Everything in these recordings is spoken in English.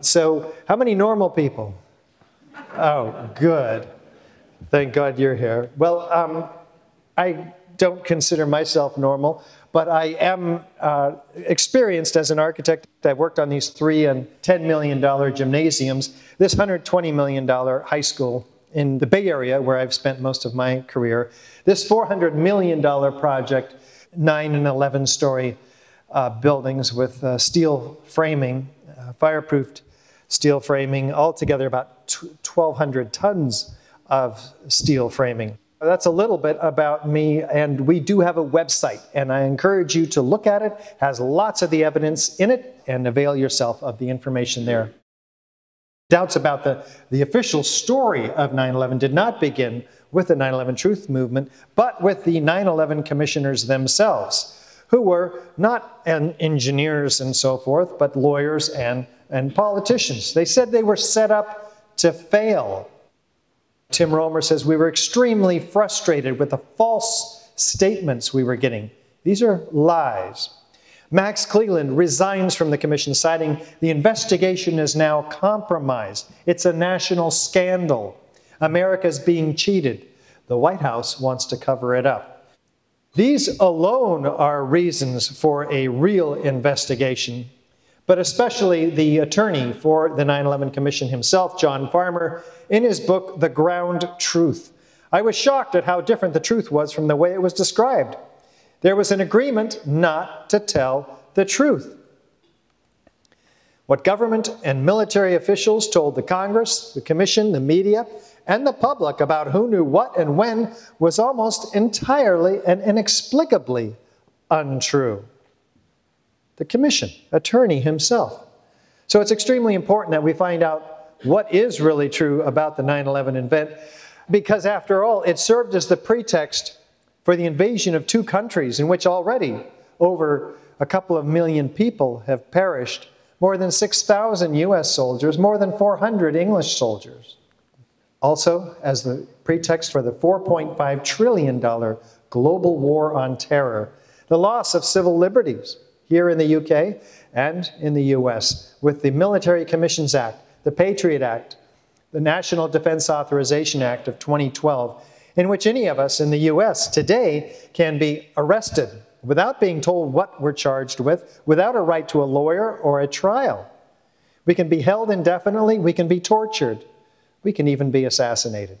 So, how many normal people? Oh, good. Thank God you're here. Well, I don't consider myself normal, but I am experienced as an architect. I've worked on these $3 and $10 million gymnasiums, this $120 million high school in the Bay Area, where I've spent most of my career, this $400 million project, 9 and 11-story buildings with steel framing, fireproofed steel framing, altogether about 1,200 tons of steel framing. That's a little bit about me, and we do have a website, and I encourage you to look at it. It has lots of the evidence in it, and avail yourself of the information there. Doubts about the official story of 9/11 did not begin with the 9/11 Truth Movement, but with the 9/11 commissioners themselves, who were not engineers and so forth, but lawyers and politicians. They said they were set up to fail. Tim Romer says, we were extremely frustrated with the false statements we were getting. These are lies. Max Cleland resigns from the commission, citing the investigation is now compromised. It's a national scandal. America's being cheated. The White House wants to cover it up. These alone are reasons for a real investigation, but especially the attorney for the 9/11 Commission himself, John Farmer, in his book, The Ground Truth. I was shocked at how different the truth was from the way it was described. There was an agreement not to tell the truth. What government and military officials told the Congress, the Commission, the media, and the public about who knew what and when was almost entirely and inexplicably untrue. The Commission, attorney himself. So it's extremely important that we find out what is really true about the 9/11 event, because after all, it served as the pretext for the invasion of two countries in which already over a couple of million people have perished, more than 6,000 US soldiers, more than 400 English soldiers. Also, as the pretext for the $4.5 trillion global war on terror, the loss of civil liberties here in the UK and in the US, with the Military Commissions Act, the Patriot Act, the National Defense Authorization Act of 2012, in which any of us in the US today can be arrested without being told what we're charged with, without a right to a lawyer or a trial. We can be held indefinitely, we can be tortured, we can even be assassinated.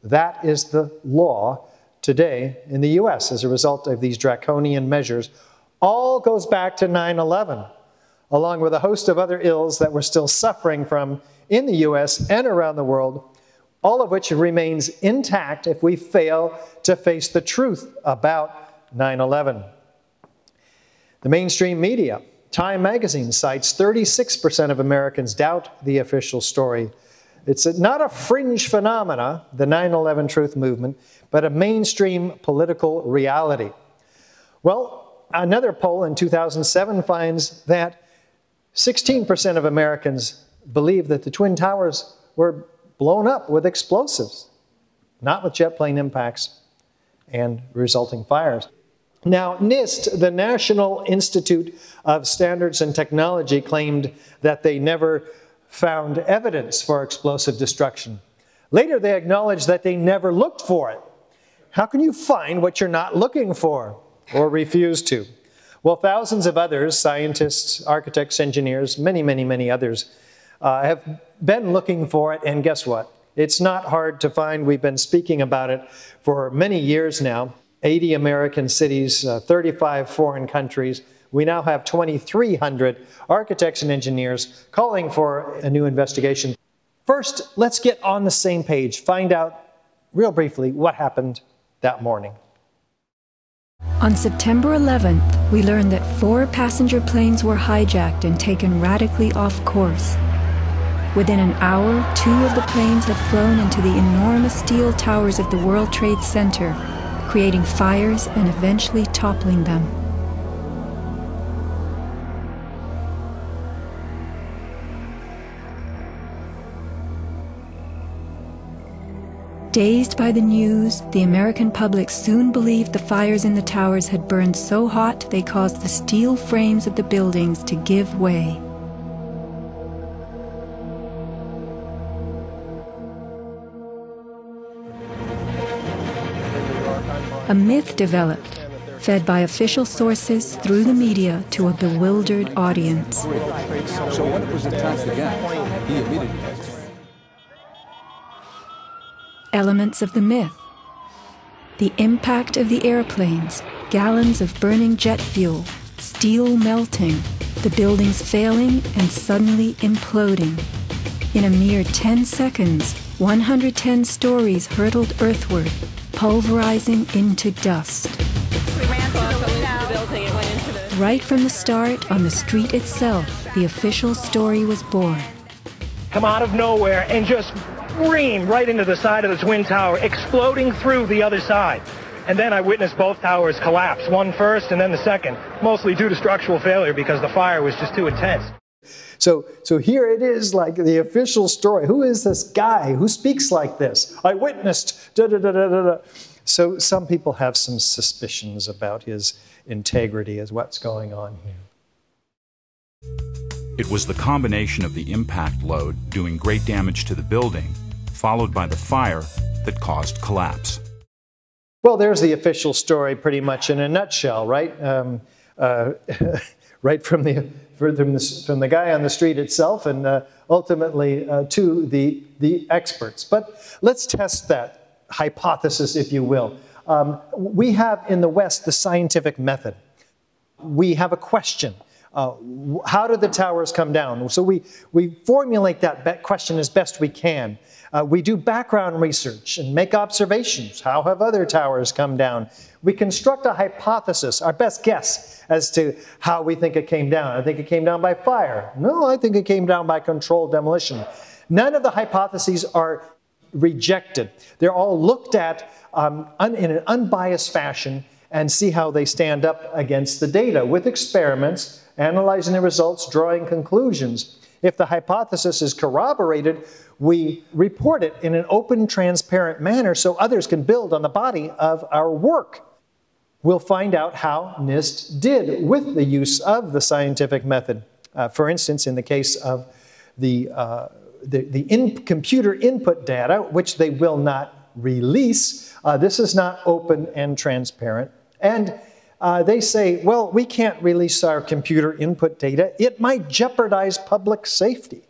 That is the law today in the US as a result of these draconian measures. All goes back to 9/11, along with a host of other ills that we're still suffering from in the US and around the world, all of which remains intact if we fail to face the truth about 9/11. The mainstream media, Time magazine, cites 36% of Americans doubt the official story. It's not a fringe phenomena, the 9/11 Truth Movement, but a mainstream political reality. Well, another poll in 2007 finds that 16% of Americans believe that the Twin Towers were blown up with explosives, not with jet plane impacts and resulting fires. Now, NIST, the National Institute of Standards and Technology, claimed that they never found evidence for explosive destruction. Later, they acknowledged that they never looked for it. How can you find what you're not looking for or refuse to? Well, thousands of others, scientists, architects, engineers, many others, have been looking for it, and guess what? It's not hard to find. We've been speaking about it for many years now. 80 American cities, 35 foreign countries. We now have 2,300 architects and engineers calling for a new investigation. First, let's get on the same page, find out real briefly what happened that morning. On September 11th, we learned that 4 passenger planes were hijacked and taken radically off course. Within an hour, 2 of the planes had flown into the enormous steel towers of the World Trade Center, creating fires and eventually toppling them. Dazed by the news, the American public soon believed the fires in the towers had burned so hot they caused the steel frames of the buildings to give way. A myth developed, fed by official sources through the media to a bewildered audience. So when it was attacked again, he immediately... Elements of the myth. The impact of the airplanes, gallons of burning jet fuel, steel melting, the buildings failing and suddenly imploding. In a mere 10 seconds, 110 stories hurtled earthward, pulverizing into dust. We ran through the building and went into the... Right from the start, on the street itself, the official story was born. Come out of nowhere and just scream right into the side of the Twin Tower, exploding through the other side. And then I witnessed both towers collapse, one first and then the second, mostly due to structural failure because the fire was just too intense. So here it is, like the official story. Who is this guy who speaks like this? I witnessed, da-da-da-da-da-da. So some people have some suspicions about his integrity as what's going on here. It was the combination of the impact load doing great damage to the building, followed by the fire, that caused collapse. Well, there's the official story pretty much in a nutshell, right? Right from the guy on the street itself and ultimately to the experts. But let's test that hypothesis, if you will. We have in the West the scientific method. We have a question. How did the towers come down? So we formulate that question as best we can. We do background research and make observations. How have other towers come down? We construct a hypothesis, our best guess, as to how we think it came down. I think it came down by fire. No, I think it came down by controlled demolition. None of the hypotheses are rejected. They're all looked at in an unbiased fashion and see how they stand up against the data with experiments, analyzing the results, drawing conclusions. If the hypothesis is corroborated, we report it in an open, transparent manner so others can build on the body of our work. We'll find out how NIST did with the use of the scientific method. For instance, in the case of the computer input data, which they will not release, this is not open and transparent. And they say, well, we can't release our computer input data. It might jeopardize public safety.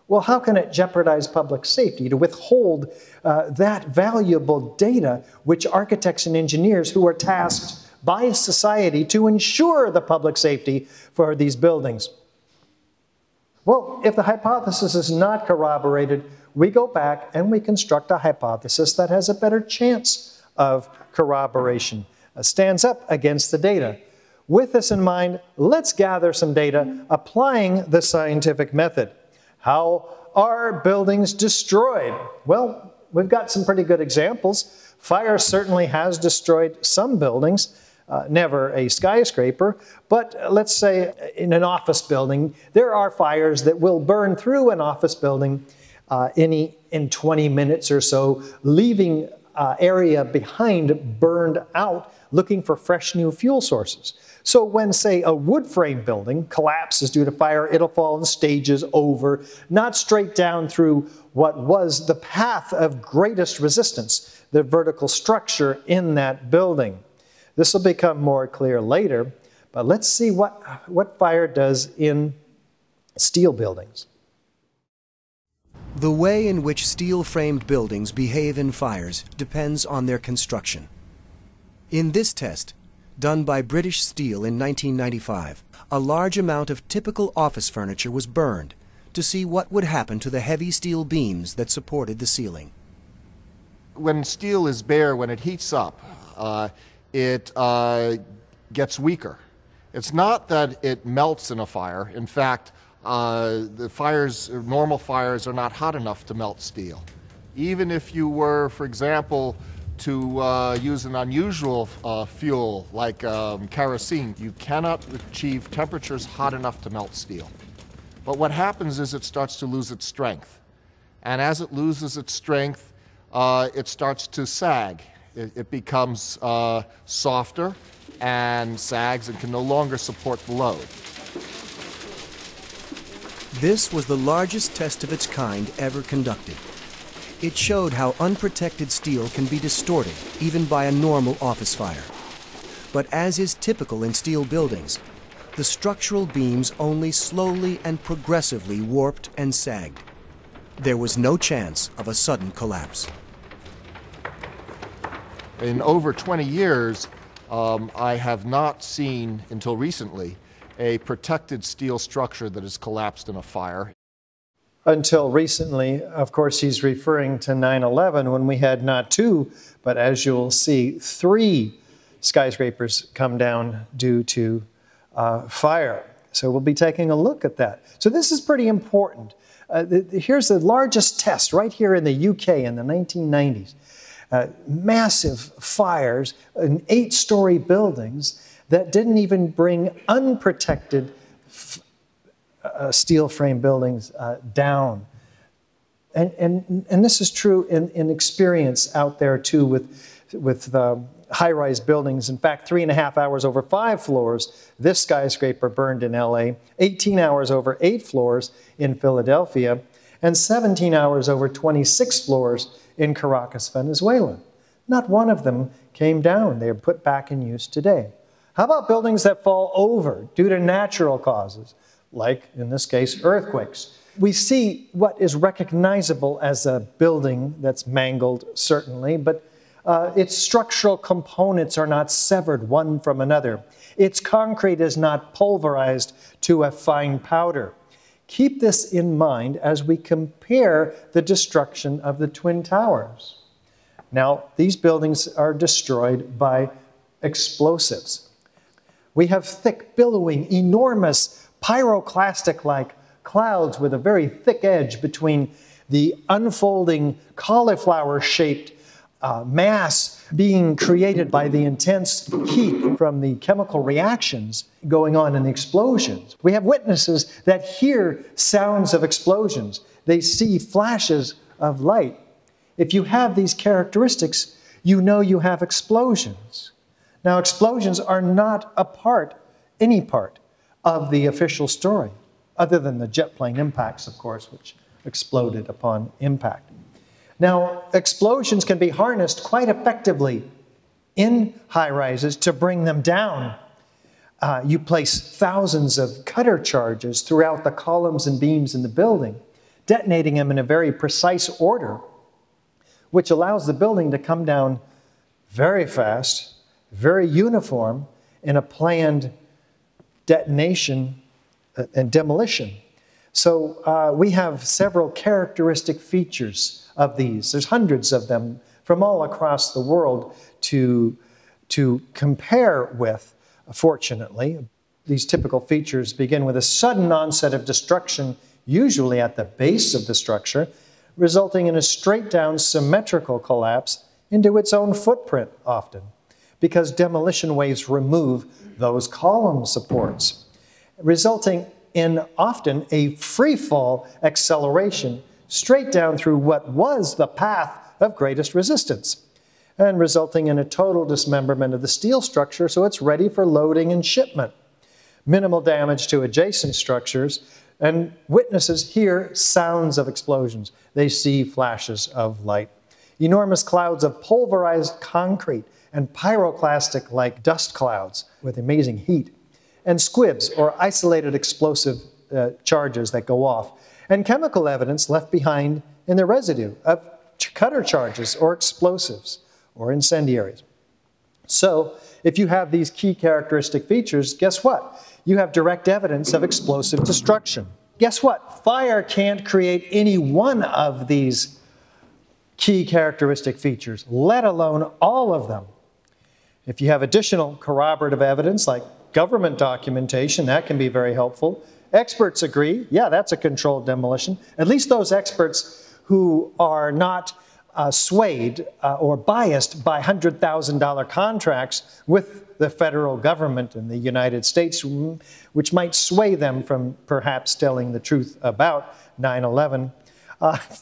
Well, how can it jeopardize public safety to withhold that valuable data which architects and engineers who are tasked by society to ensure the public safety for these buildings? Well, if the hypothesis is not corroborated, we go back and we construct a hypothesis that has a better chance of corroboration, stands up against the data. With this in mind, let's gather some data applying the scientific method. How are buildings destroyed? Well, we've got some pretty good examples. Fire certainly has destroyed some buildings, never a skyscraper, but let's say in an office building, there are fires that will burn through an office building in 20 minutes or so, leaving area behind burned out, looking for fresh new fuel sources. So when, say, a wood frame building collapses due to fire, it'll fall in stages over, not straight down through what was the path of greatest resistance, the vertical structure in that building. This will become more clear later, but let's see what fire does in steel buildings. The way in which steel-framed buildings behave in fires depends on their construction. In this test, done by British Steel in 1995, a large amount of typical office furniture was burned to see what would happen to the heavy steel beams that supported the ceiling. When steel is bare, when it heats up, it gets weaker. It's not that it melts in a fire. In fact, normal fires are not hot enough to melt steel. Even if you were, for example, to use an unusual fuel like kerosene, you cannot achieve temperatures hot enough to melt steel. But what happens is it starts to lose its strength. And as it loses its strength, it starts to sag. It becomes softer and sags and can no longer support the load. This was the largest test of its kind ever conducted. It showed how unprotected steel can be distorted, even by a normal office fire. But as is typical in steel buildings, the structural beams only slowly and progressively warped and sagged. There was no chance of a sudden collapse. In over 20 years, I have not seen, until recently, a protected steel structure that has collapsed in a fire. Until recently, of course, he's referring to 9/11 when we had not 2, but as you'll see, 3 skyscrapers come down due to fire. So we'll be taking a look at that. So this is pretty important. Here's the largest test right here in the UK in the 1990s. Massive fires in 8-story buildings that didn't even bring unprotected steel frame buildings down. And this is true in experience out there too with high-rise buildings. In fact, 3.5 hours over 5 floors, this skyscraper burned in LA, 18 hours over 8 floors in Philadelphia, and 17 hours over 26 floors in Caracas, Venezuela. Not one of them came down. They are put back in use today. How about buildings that fall over due to natural causes, like, in this case, earthquakes? We see what is recognizable as a building that's mangled, certainly, but its structural components are not severed one from another. Its concrete is not pulverized to a fine powder. Keep this in mind as we compare the destruction of the Twin Towers. Now, these buildings are destroyed by explosives. We have thick, billowing, enormous, pyroclastic-like clouds with a very thick edge between the unfolding cauliflower-shaped mass being created by the intense heat from the chemical reactions going on in the explosions. We have witnesses that hear sounds of explosions. They see flashes of light. If you have these characteristics, you know you have explosions. Now, explosions are not any part of the official story, other than the jet plane impacts, of course, which exploded upon impact. Now, explosions can be harnessed quite effectively in high-rises to bring them down. You place thousands of cutter charges throughout the columns and beams in the building, detonating them in a very precise order, which allows the building to come down very fast, very uniform, in a planned detonation and demolition. So we have several characteristic features of these. There's hundreds of them from all across the world to compare with, fortunately. These typical features begin with a sudden onset of destruction, usually at the base of the structure, resulting in a straight-down symmetrical collapse into its own footprint often, because demolition waves remove those column supports, resulting in often a free-fall acceleration straight down through what was the path of greatest resistance, and resulting in a total dismemberment of the steel structure so it's ready for loading and shipment. Minimal damage to adjacent structures, and witnesses hear sounds of explosions. They see flashes of light. Enormous clouds of pulverized concrete and pyroclastic-like dust clouds with amazing heat, and squibs, or isolated explosive charges that go off, and chemical evidence left behind in the residue of cutter charges or explosives or incendiaries. So, if you have these key characteristic features, guess what? You have direct evidence of explosive destruction. Guess what? Fire can't create any one of these key characteristic features, let alone all of them. If you have additional corroborative evidence, like government documentation, that can be very helpful. Experts agree, yeah, that's a controlled demolition. At least those experts who are not swayed or biased by $100,000 contracts with the federal government in the United States, which might sway them from perhaps telling the truth about 9/11.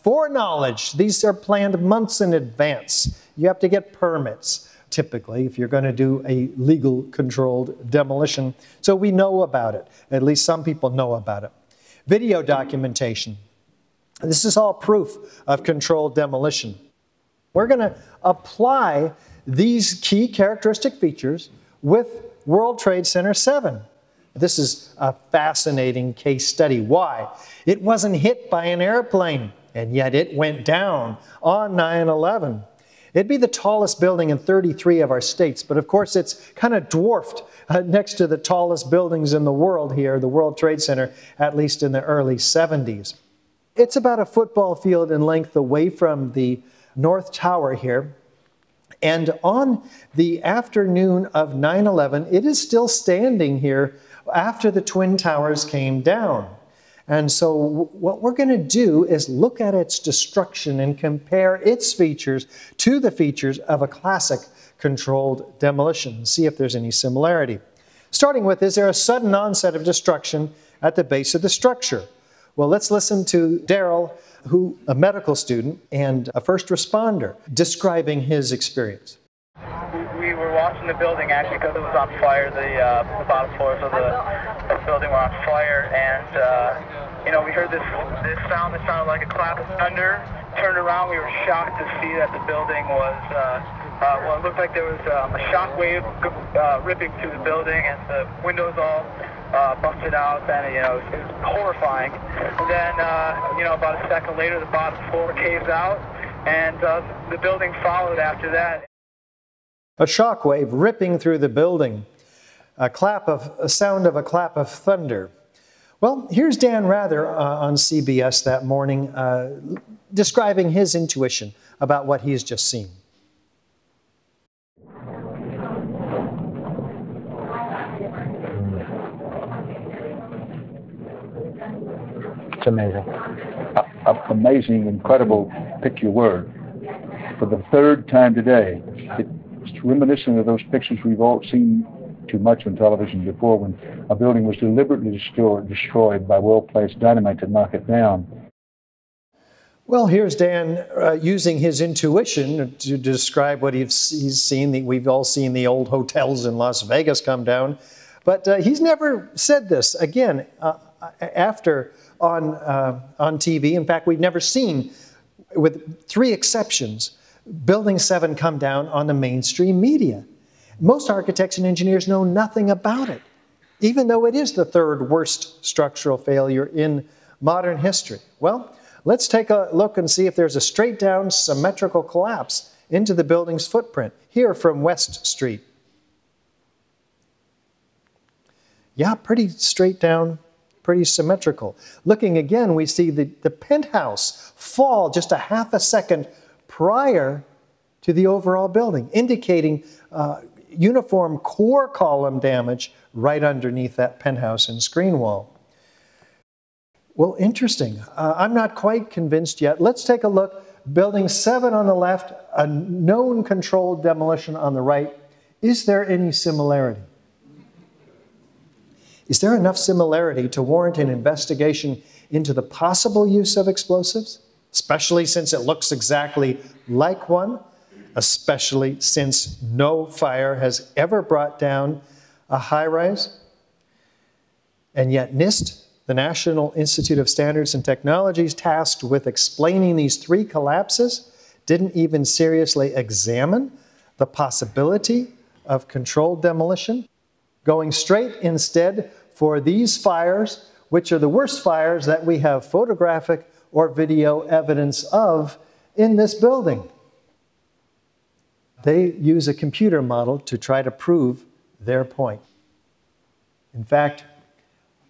Foreknowledge, these are planned months in advance. You have to get permits, typically, if you're going to do a legal controlled demolition. So we know about it. At least some people know about it. Video documentation. This is all proof of controlled demolition. We're going to apply these key characteristic features with World Trade Center 7. This is a fascinating case study. Why? It wasn't hit by an airplane, and yet it went down on 9/11. It'd be the tallest building in 33 of our states, but of course it's kind of dwarfed next to the tallest buildings in the world here, the World Trade Center, at least in the early 70s. It's about a football field in length away from the North Tower here. And on the afternoon of 9/11, it is still standing here after the Twin Towers came down. And so what we're going to do is look at its destruction and compare its features to the features of a classic controlled demolition, see if there's any similarity. Starting with, is there a sudden onset of destruction at the base of the structure? Well, let's listen to Daryl, who a medical student and a first responder, describing his experience. We were watching the building actually because it was on fire. The bottom floors of the building were on fire, and we heard this sound that sounded like a clap of thunder. Turned around, we were shocked to see that the building was, it looked like there was a shock wave ripping through the building, and the windows all busted out, and it was horrifying. And then, about a second later, the bottom floor caves out, and the building followed after that. A shock wave ripping through the building, a sound of a clap of thunder. Well, here's Dan Rather on CBS that morning describing his intuition about what he's just seen. It's amazing. Amazing, incredible, pick your word. For the third time today, it's reminiscent of those pictures we've all seen too much on television before, when a building was deliberately destroyed by well-placed dynamite to knock it down. Well, here's Dan using his intuition to describe what he's seen. We've all seen the old hotels in Las Vegas come down, but he's never said this again after on TV. In fact, we've never seen, with 3 exceptions, Building 7 come down on the mainstream media. Most architects and engineers know nothing about it, even though it is the 3rd worst structural failure in modern history. Well, let's take a look and see if there's a straight down symmetrical collapse into the building's footprint, here from West Street. Yeah, pretty straight down, pretty symmetrical. Looking again, we see the penthouse fall just a half a second prior to the overall building, indicating uniform core column damage right underneath that penthouse and screen wall. Well, interesting. I'm not quite convinced yet. Let's take a look. Building 7 on the left, a known controlled demolition on the right. Is there any similarity? Is there enough similarity to warrant an investigation into the possible use of explosives, especially since it looks exactly like one, especially since no fire has ever brought down a high-rise? And yet NIST, the National Institute of Standards and Technologies, tasked with explaining these 3 collapses, didn't even seriously examine the possibility of controlled demolition, going straight instead for these fires, which are the worst fires that we have photographic or video evidence of in this building. They use a computer model to try to prove their point. In fact,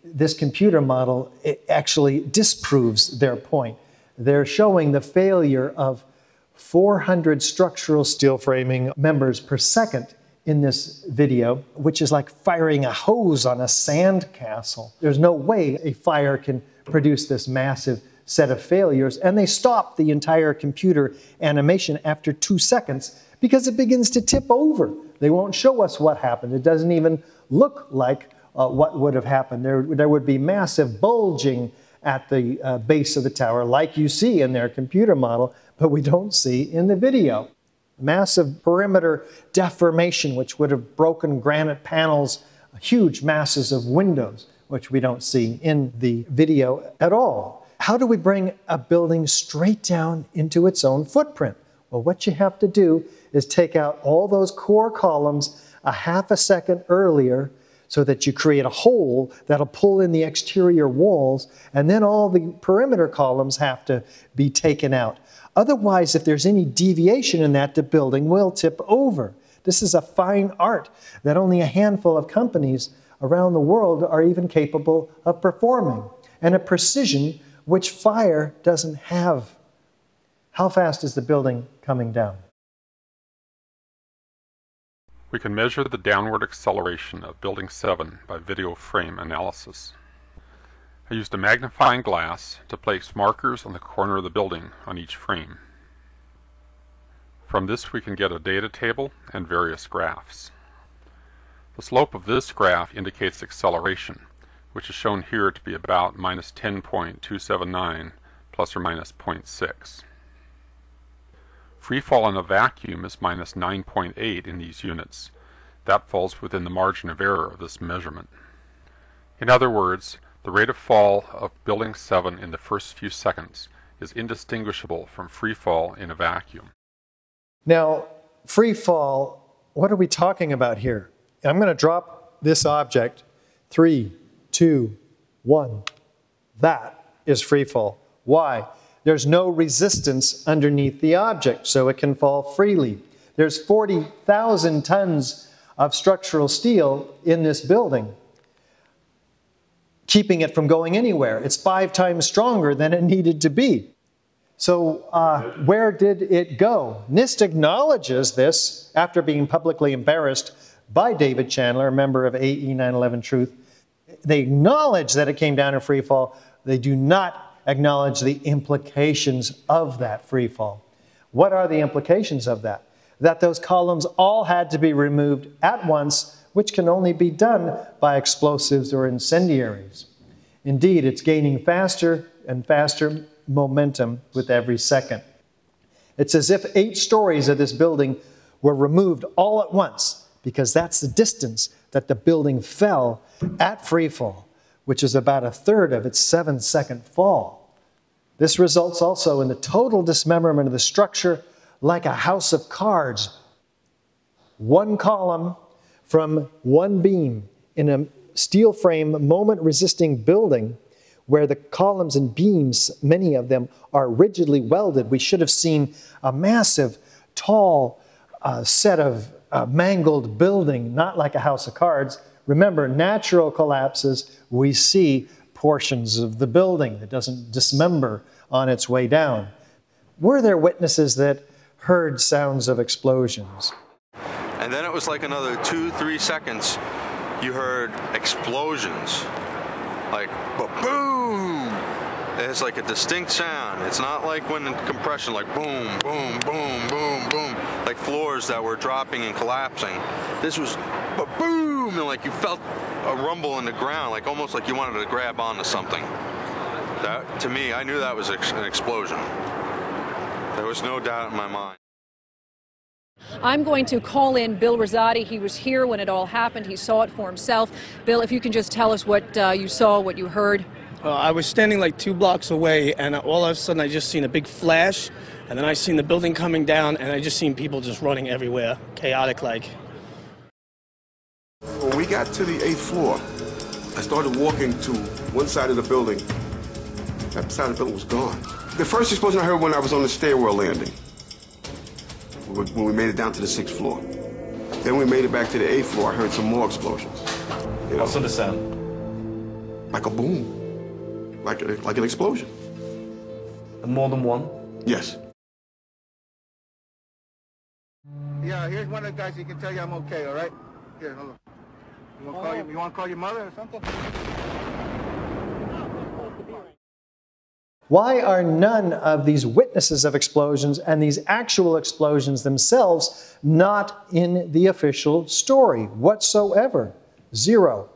this computer model actually disproves their point. They're showing the failure of 400 structural steel framing members per second in this video, which is like firing a hose on a sand castle. There's no way a fire can produce this massive set of failures, and they stop the entire computer animation after 2 seconds because it begins to tip over. They won't show us what happened. It doesn't even look like what would have happened. There would be massive bulging at the base of the tower, like you see in their computer model, but we don't see in the video. Massive perimeter deformation, which would have broken granite panels, huge masses of windows, which we don't see in the video at all. How do we bring a building straight down into its own footprint? Well, what you have to do is take out all those core columns a half a second earlier so that you create a hole that'll pull in the exterior walls, and then all the perimeter columns have to be taken out. Otherwise, if there's any deviation in that, the building will tip over. This is a fine art that only a handful of companies around the world are even capable of performing, and a precision which fire doesn't have. How fast is the building coming down? We can measure the downward acceleration of Building 7 by video frame analysis. I used a magnifying glass to place markers on the corner of the building on each frame. From this we can get a data table and various graphs. The slope of this graph indicates acceleration, which is shown here to be about minus 10.279 plus or minus 0.6. Free fall in a vacuum is minus 9.8 in these units. That falls within the margin of error of this measurement. In other words, the rate of fall of Building 7 in the first few seconds is indistinguishable from free fall in a vacuum. Now, free fall, what are we talking about here? I'm going to drop this object. 3, 2, 1. That is free fall. Why? There's no resistance underneath the object, so it can fall freely. There's 40,000 tons of structural steel in this building, keeping it from going anywhere. It's 5 times stronger than it needed to be. So where did it go? NIST acknowledges this after being publicly embarrassed by David Chandler, a member of AE 9/11 Truth. They acknowledge that it came down in free fall. They do not acknowledge the implications of that free fall. What are the implications of that? That those columns all had to be removed at once, which can only be done by explosives or incendiaries. Indeed, it's gaining faster and faster momentum with every second. It's as if 8 stories of this building were removed all at once, because that's the distance that the building fell at free fall, which is about a third of its 7-second fall. This results also in the total dismemberment of the structure like a house of cards. One column from one beam in a steel frame moment-resisting building where the columns and beams, many of them, are rigidly welded. We should have seen a massive, tall set of mangled building, not like a house of cards. Remember, natural collapses, we see portions of the building that doesn't dismember on its way down. Were there witnesses that heard sounds of explosions? And then it was like another 2-3 seconds, you heard explosions. Like, boom! It's like a distinct sound. It's not like when in compression, like boom, boom, boom, boom, boom, like floors that were dropping and collapsing. This was boom, and like you felt a rumble in the ground, like almost like you wanted to grab onto something. That, to me, I knew that was an explosion. There was no doubt in my mind. I'm going to call in Bill Rosati. He was here when it all happened. He saw it for himself. Bill, if you can just tell us what you saw, what you heard. I was standing like 2 blocks away, and all of a sudden I just seen a big flash, and then I seen the building coming down, and I just seen people just running everywhere, chaotic like. When we got to the 8th floor, I started walking to one side of the building. That side of the building was gone. The first explosion I heard when I was on the stairwell landing, when we made it down to the 6th floor. Then we made it back to the 8th floor, I heard some more explosions. You know, what sort of sound? Like a boom. Like an explosion. And more than one? Yes. Yeah, here's one of the guys. He can tell you I'm okay. All right. Here, hold on. You want to call your mother or something? Why are none of these witnesses of explosions and these actual explosions themselves not in the official story whatsoever? 0.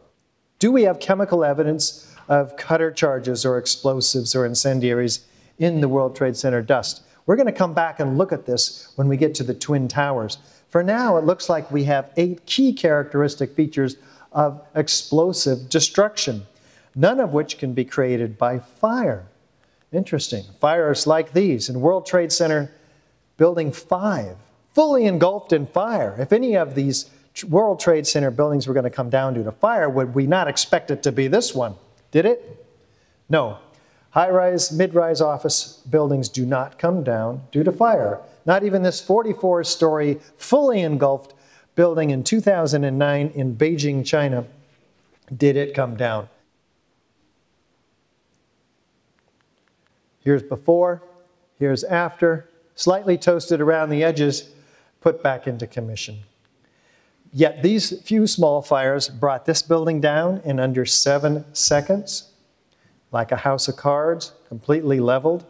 Do we have chemical evidence of cutter charges or explosives or incendiaries in the World Trade Center dust? We're going to come back and look at this when we get to the Twin Towers. For now, it looks like we have 8 key characteristic features of explosive destruction, none of which can be created by fire. Interesting. Fires like these in World Trade Center Building 5, fully engulfed in fire. If any of these World Trade Center buildings were going to come down due to fire, would we not expect it to be this one? Did it? No. High-rise, mid-rise office buildings do not come down due to fire. Not even this 44-story, fully engulfed building in 2009 in Beijing, China, did it come down. Here's before, here's after, slightly toasted around the edges, put back into commission. Yet these few small fires brought this building down in under 7 seconds, like a house of cards, completely leveled.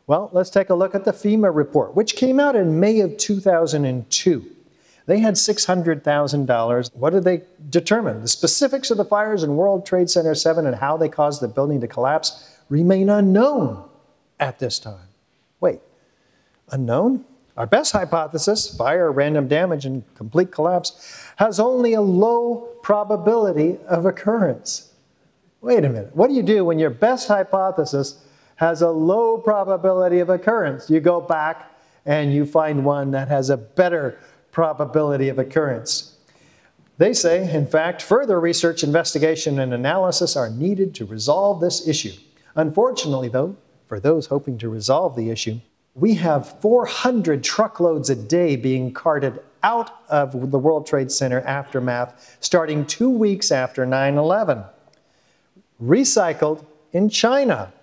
Well, let's take a look at the FEMA report, which came out in May of 2002. They had $600,000. What did they determine? The specifics of the fires in World Trade Center 7 and how they caused the building to collapse remain unknown at this time. Wait, unknown? Our best hypothesis, fire, random damage, and complete collapse, has only a low probability of occurrence. Wait a minute. What do you do when your best hypothesis has a low probability of occurrence? You go back and you find one that has a better probability of occurrence. They say, in fact, further research, investigation, and analysis are needed to resolve this issue. Unfortunately, though, for those hoping to resolve the issue, we have 400 truckloads a day being carted out of the World Trade Center aftermath starting 2 weeks after 9/11. Recycled in China.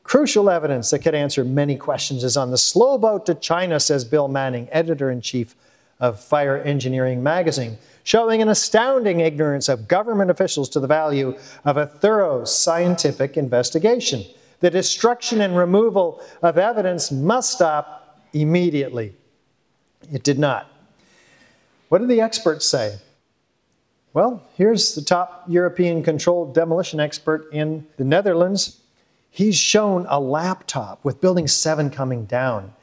Crucial evidence that could answer many questions is on the slow boat to China, says Bill Manning, editor-in-chief of Fire Engineering magazine, showing an astounding ignorance of government officials to the value of a thorough scientific investigation. The destruction and removal of evidence must stop immediately. It did not. What did the experts say? Well, here's the top European controlled demolition expert in the Netherlands. He's shown a laptop with Building 7 coming down.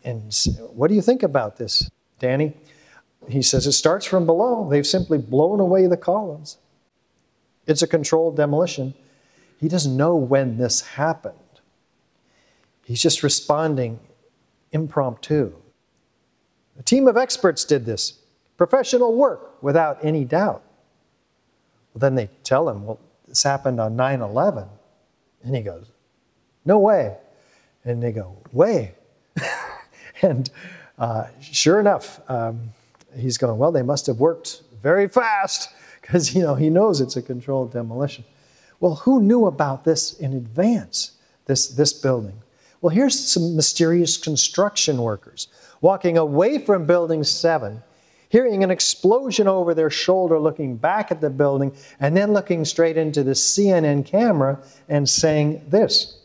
And what do you think about this, Danny? He says it starts from below. They've simply blown away the columns. It's a controlled demolition. He doesn't know when this happened. He's just responding impromptu. A team of experts did this. Professional work, without any doubt. Well, then they tell him, well, this happened on 9/11. And he goes, no way. And they go, way. And sure enough, he's going, well, they must have worked very fast because, he knows it's a controlled demolition. Well, who knew about this in advance, this building? Well, here's some mysterious construction workers walking away from Building 7, hearing an explosion over their shoulder, looking back at the building, and then looking straight into the CNN camera and saying this.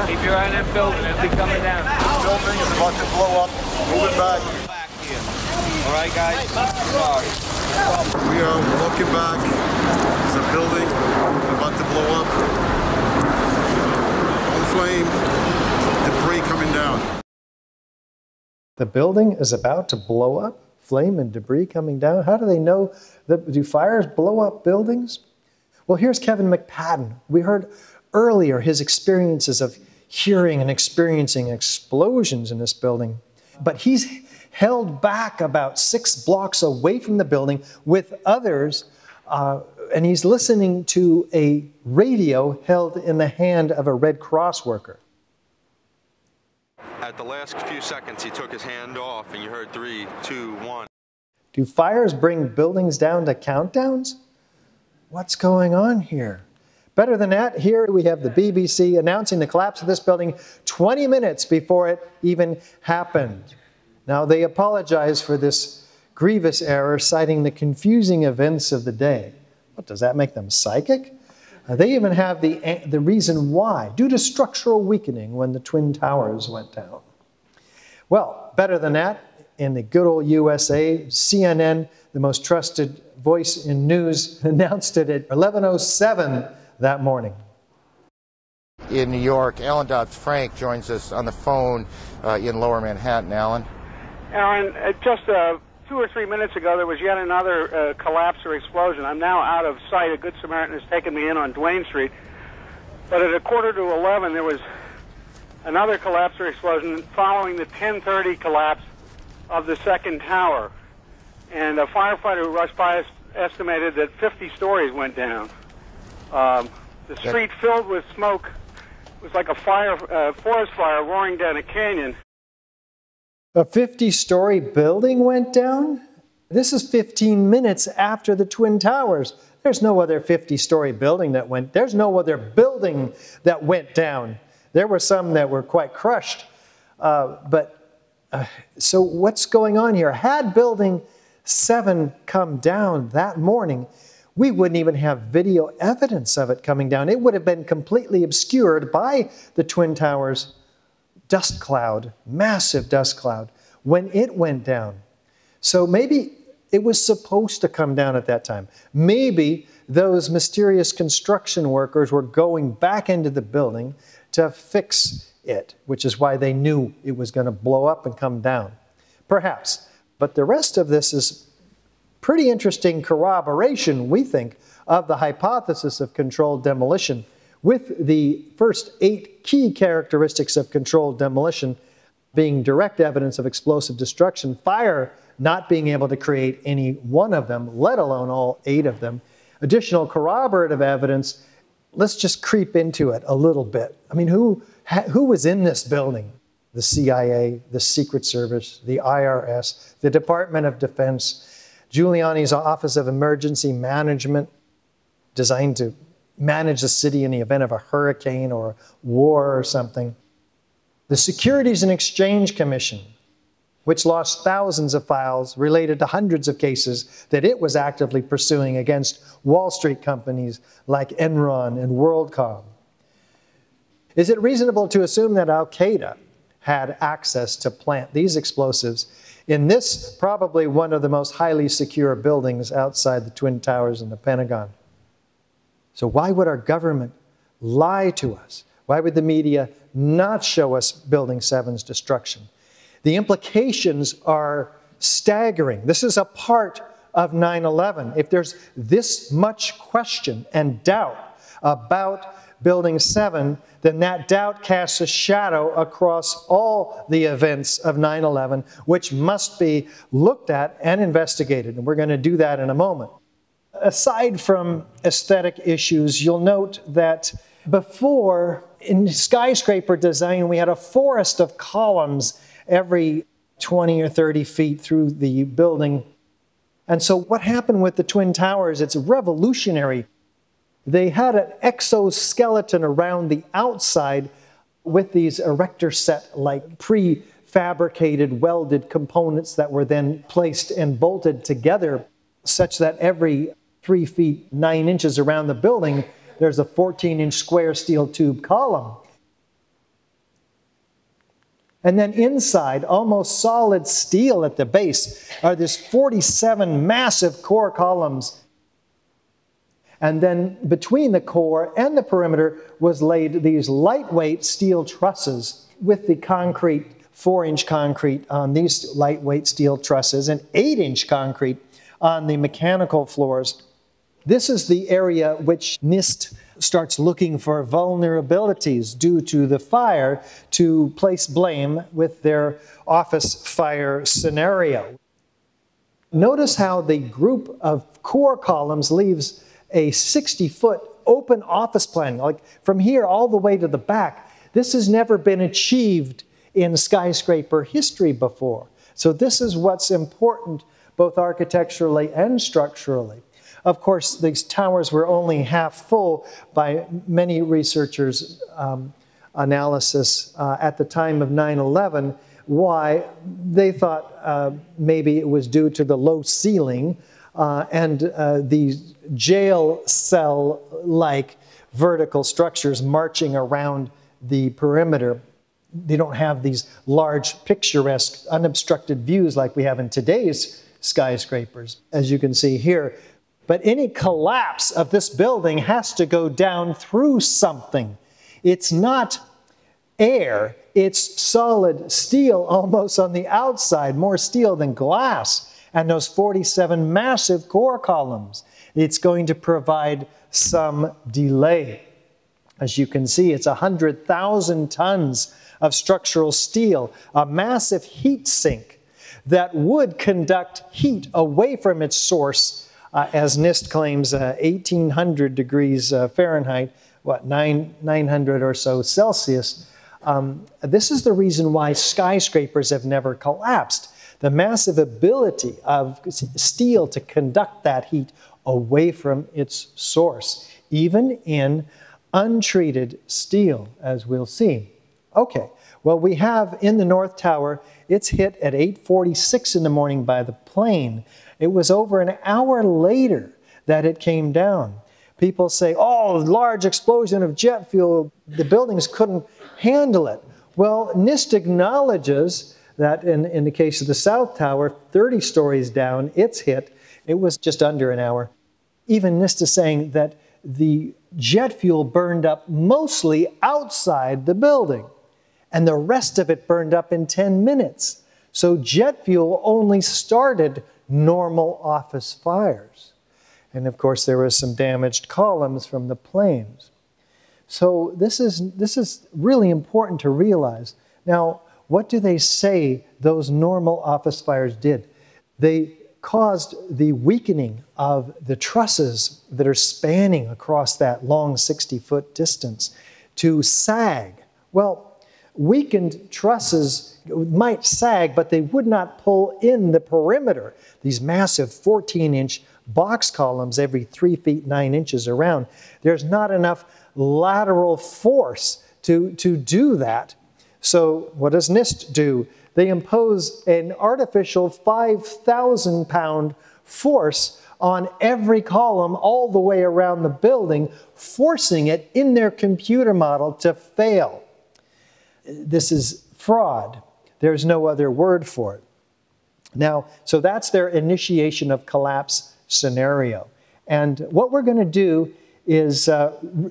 Keep your eye on that building, it'll be coming down. The building is about to blow up. Move it back. All right, guys? Sorry. We are looking back. There's a building about to blow up. On flame, debris coming down. The building is about to blow up? Flame and debris coming down? How do they know? Do fires blow up buildings? Well, here's Kevin McPadden. We heard earlier his experiences of hearing and experiencing explosions in this building. But he's held back about 6 blocks away from the building with others, and he's listening to a radio held in the hand of a Red Cross worker. At the last few seconds, he took his hand off, and you heard 3, 2, 1. Do fires bring buildings down to countdowns? What's going on here? Better than that, here we have the BBC announcing the collapse of this building 20 minutes before it even happened. Now, they apologize for this grievous error, citing the confusing events of the day. What, does that make them psychic? They even have the reason why, due to structural weakening when the Twin Towers went down. Well, better than that, in the good old USA, CNN, the most trusted voice in news, announced it at 11:07 that morning. In New York, Alan Dodd-Frank joins us on the phone in Lower Manhattan. Alan? Aaron, just 2 or 3 minutes ago, there was yet another collapse or explosion. I'm now out of sight. A Good Samaritan has taken me in on Duane Street. But at 11:15, there was another collapse or explosion following the 10:30 collapse of the second tower. And a firefighter who rushed by estimated that 50 stories went down. The street filled with smoke. It was like a forest fire roaring down a canyon. A 50-story building went down? This is 15 minutes after the Twin Towers. There's no other 50-story building that went. There's no other building that went down. There were some that were quite crushed. So what's going on here? Had Building 7 come down that morning, we wouldn't even have video evidence of it coming down. It would have been completely obscured by the Twin Towers dust cloud, massive dust cloud, when it went down. So maybe it was supposed to come down at that time. Maybe those mysterious construction workers were going back into the building to fix it, which is why they knew it was going to blow up and come down. Perhaps. But the rest of this is pretty interesting corroboration, we think, of the hypothesis of controlled demolition, with the first 8 key characteristics of controlled demolition being direct evidence of explosive destruction, fire not being able to create any one of them, let alone all 8 of them. Additional corroborative evidence, let's just creep into it a little bit. I mean, who was in this building? The CIA, the Secret Service, the IRS, the Department of Defense, Giuliani's Office of Emergency Management, designed to manage the city in the event of a hurricane or a war or something. The Securities and Exchange Commission, which lost thousands of files related to hundreds of cases that it was actively pursuing against Wall Street companies like Enron and WorldCom. Is it reasonable to assume that Al-Qaeda had access to plant these explosives in this, probably one of the most highly secure buildings outside the Twin Towers and the Pentagon? So why would our government lie to us? Why would the media not show us Building 7's destruction? The implications are staggering. This is a part of 9/11. If there's this much question and doubt about Building 7, then that doubt casts a shadow across all the events of 9/11, which must be looked at and investigated. And we're going to do that in a moment. Aside from aesthetic issues, you'll note that before, in skyscraper design, we had a forest of columns every 20 or 30 feet through the building. And so what happened with the Twin Towers, it's revolutionary. They had an exoskeleton around the outside with these erector set, like prefabricated, welded components that were then placed and bolted together such that every 3 feet 9 inches around the building, there's a 14-inch square steel tube column. And then inside, almost solid steel at the base, are these 47 massive core columns. And then between the core and the perimeter was laid these lightweight steel trusses with the concrete, 4-inch concrete on these lightweight steel trusses and 8-inch concrete on the mechanical floors. This is the area which NIST starts looking for vulnerabilities due to the fire to place blame with their office fire scenario. Notice how the group of core columns leaves a 60-foot open office plan, like from here all the way to the back. This has never been achieved in skyscraper history before. So this is what's important both architecturally and structurally. Of course, these towers were only half full by many researchers' analysis at the time of 9/11. Why? They thought maybe it was due to the low ceiling and these jail cell-like vertical structures marching around the perimeter. They don't have these large, picturesque, unobstructed views like we have in today's skyscrapers, as you can see here. But any collapse of this building has to go down through something. It's not air, it's solid steel almost on the outside, more steel than glass. and those 47 massive core columns. It's going to provide some delay. As you can see, it's 100,000 tons of structural steel, a massive heat sink that would conduct heat away from its source, as NIST claims 1,800 degrees Fahrenheit, 900 or so Celsius. This is the reason why skyscrapers have never collapsed. The massive ability of steel to conduct that heat away from its source, even in untreated steel, as we'll see. Okay, well, we have in the North Tower, it's hit at 8:46 in the morning by the plane. It was over an hour later that it came down. People say, oh, large explosion of jet fuel, the buildings couldn't handle it. Well, NIST acknowledges that in the case of the South Tower, 30 stories down, it's hit. It was just under an hour. Even NIST is saying that the jet fuel burned up mostly outside the building, and the rest of it burned up in 10 minutes. So jet fuel only started normal office fires. And of course, there were some damaged columns from the planes. So this is really important to realize. Now, what do they say those normal office fires did? They caused the weakening of the trusses that are spanning across that long 60-foot distance to sag. Well, weakened trusses might sag, but they would not pull in the perimeter. These massive 14-inch box columns every 3 feet 9 inches around. There's not enough lateral force to do that. So what does NIST do? They impose an artificial 5,000-pound force on every column all the way around the building, forcing it in their computer model to fail. This is fraud. There's no other word for it. Now, so that's their initiation of collapse scenario. And what we're going to do is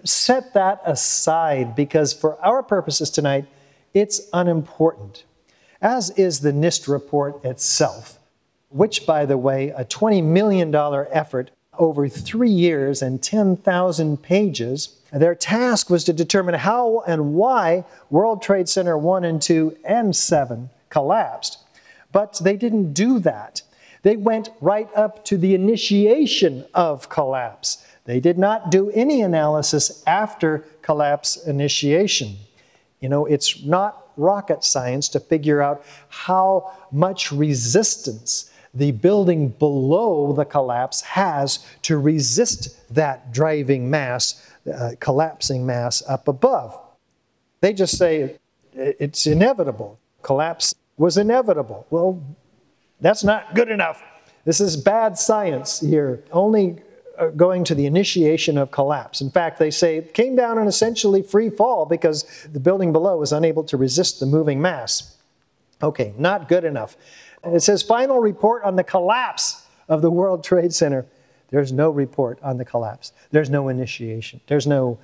set that aside, because for our purposes tonight, it's unimportant, as is the NIST report itself, which, by the way, a $20 million effort over 3 years and 10,000 pages. Their task was to determine how and why World Trade Center 1 and 2 and 7 collapsed. But they didn't do that. They went right up to the initiation of collapse. They did not do any analysis after collapse initiation. You know, it's not rocket science to figure out how much resistance the building below the collapse has to resist that driving mass, collapsing mass up above. They just say it's inevitable. Collapse was inevitable. Well, that's not good enough. This is bad science here, only going to the initiation of collapse. In fact, they say it came down in essentially free fall because the building below was unable to resist the moving mass. Okay, not good enough. And it says final report on the collapse of the World Trade Center. There's no report on the collapse. There's no initiation. There's no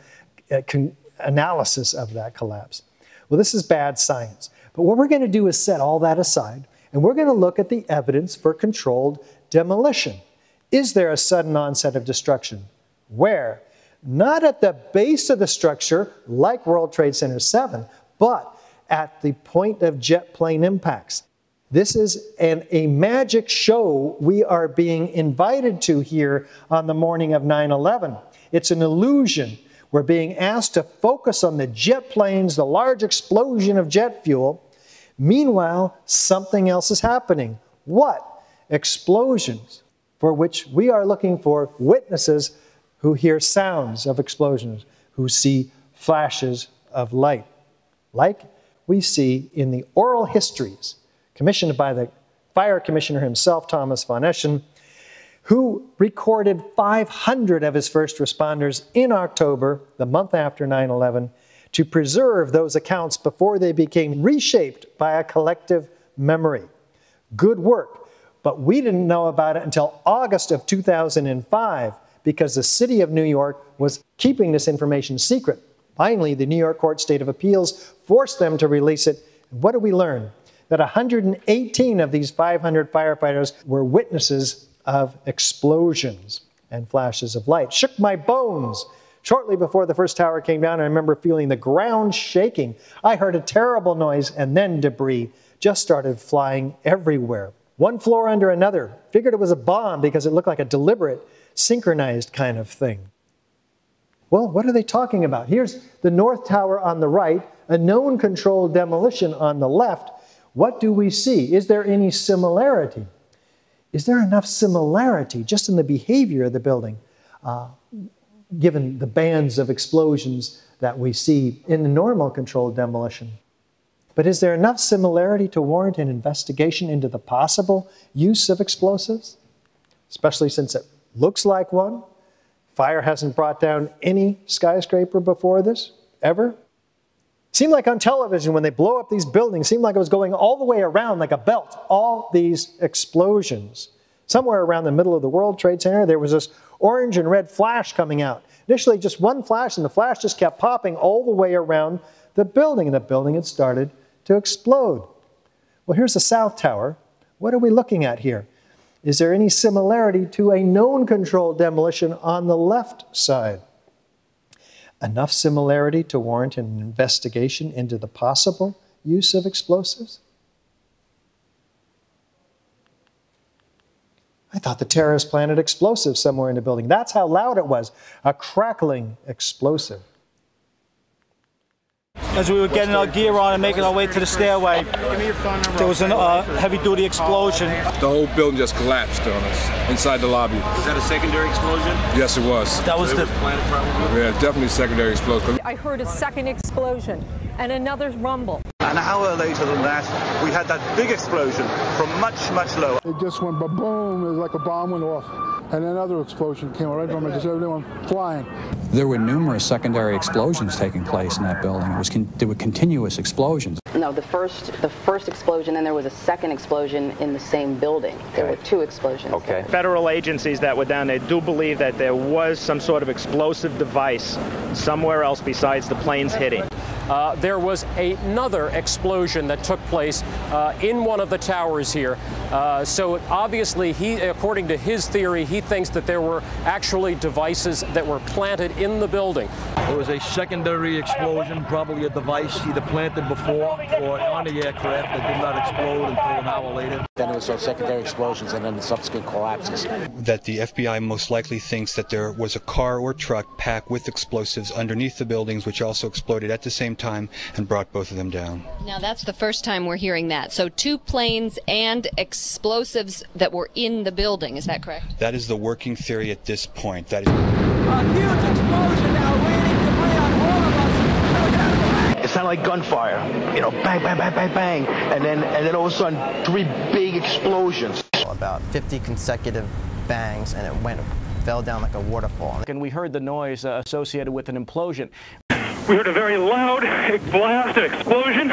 analysis of that collapse. Well, this is bad science. But what we're going to do is set all that aside, and we're going to look at the evidence for controlled demolition. Is there a sudden onset of destruction? Where? Not at the base of the structure, like World Trade Center 7, but at the point of jet plane impacts. This is a magic show we are being invited to here on the morning of 9/11. It's an illusion. We're being asked to focus on the jet planes, the large explosion of jet fuel. Meanwhile, something else is happening. What? Explosions, for which we are looking for witnesses who hear sounds of explosions, who see flashes of light, like we see in the oral histories commissioned by the fire commissioner himself, Thomas von Eschen, who recorded 500 of his first responders in October, the month after 9/11, to preserve those accounts before they became reshaped by a collective memory. Good work, but we didn't know about it until August of 2005 because the city of New York was keeping this information secret. Finally, the New York Court State of Appeals forced them to release it. And what did we learn? that 118 of these 500 firefighters were witnesses of explosions and flashes of light. Shook my bones. Shortly before the first tower came down, I remember feeling the ground shaking. I heard a terrible noise, and then debris just started flying everywhere. One floor under another. Figured it was a bomb because it looked like a deliberate, synchronized kind of thing. Well, what are they talking about? Here's the North Tower on the right, a known controlled demolition on the left. What do we see? Is there any similarity? Is there enough similarity just in the behavior of the building, given the bands of explosions that we see in the normal controlled demolition? But is there enough similarity to warrant an investigation into the possible use of explosives? Especially since it looks like one. Fire hasn't brought down any skyscraper before this, ever. Seemed like on television when they blow up these buildings, seemed like it was going all the way around like a belt, all these explosions. Somewhere around the middle of the World Trade Center, there was this orange and red flash coming out. Initially just one flash, and the flash just kept popping all the way around the building, and the building had started to explode. Well, here's the South Tower. What are we looking at here? Is there any similarity to a known controlled demolition on the left side? Enough similarity to warrant an investigation into the possible use of explosives? I thought the terrorists planted explosives somewhere in the building. That's how loud it was, a crackling explosive. As we were getting our gear on and making our way to the stairway, there was a heavy-duty explosion. The whole building just collapsed on us inside the lobby. Was that a secondary explosion? Yes, it was. That was the planet probably? Yeah, definitely secondary explosion. I heard a second explosion and another rumble. An hour later than that, we had that big explosion from much, much lower. It just went ba-boom, it was like a bomb went off. And another explosion came right from it, just everyone flying. There were numerous secondary explosions taking place in that building. There were continuous explosions. No, the first explosion, and there was a second explosion in the same building. There were two explosions. Okay. Federal agencies that were down there do believe that there was some sort of explosive device somewhere else besides the planes hitting. There was another explosion that took place in one of the towers here. So obviously, according to his theory, he thinks that there were actually devices that were planted in the building. There was a secondary explosion, probably a device either planted before or on the aircraft that did not explode until an hour later. Then there was those secondary explosions and then the subsequent collapses. That the FBI most likely thinks that there was a car or truck packed with explosives underneath the buildings, which also exploded at the same time and brought both of them down. Now that's the first time we're hearing that. So two planes and explosives that were in the building, is that correct? That is the working theory at this point. That is a huge explosion now raining debris on all of us. It sounded like gunfire, you know, bang, bang, bang, bang, bang, and then all of a sudden 3 big explosions. About 50 consecutive bangs, and it fell down like a waterfall. And we heard the noise associated with an implosion. We heard a very loud blast, an explosion.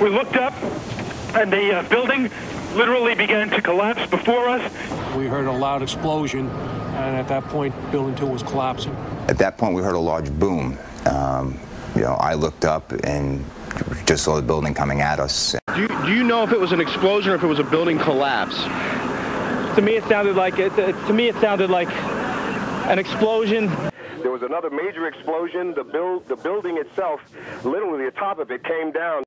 We looked up, and the building literally began to collapse before us. We heard a loud explosion, and at that point, Building 2 was collapsing. At that point, we heard a large boom. You know, I looked up and just saw the building coming at us. Do you know if it was an explosion or if it was a building collapse? To me, it sounded like an explosion. There was another major explosion. The building itself, literally the top of it, came down.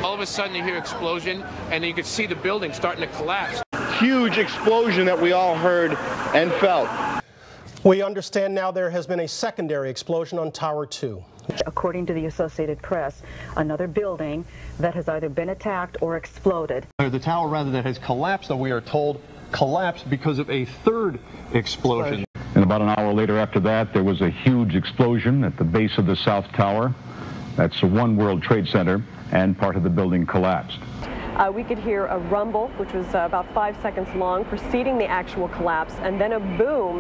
All of a sudden you hear explosion, and you could see the building starting to collapse. Huge explosion that we all heard and felt. We understand now there has been a secondary explosion on Tower 2. According to the Associated Press, another building that has either been attacked or exploded. The tower, rather, that has collapsed, though we are told, collapsed because of a third explosion. And about an hour later after that, there was a huge explosion at the base of the South Tower. That's One World Trade Center, and part of the building collapsed. We could hear a rumble, which was about 5 seconds long, preceding the actual collapse, and then a boom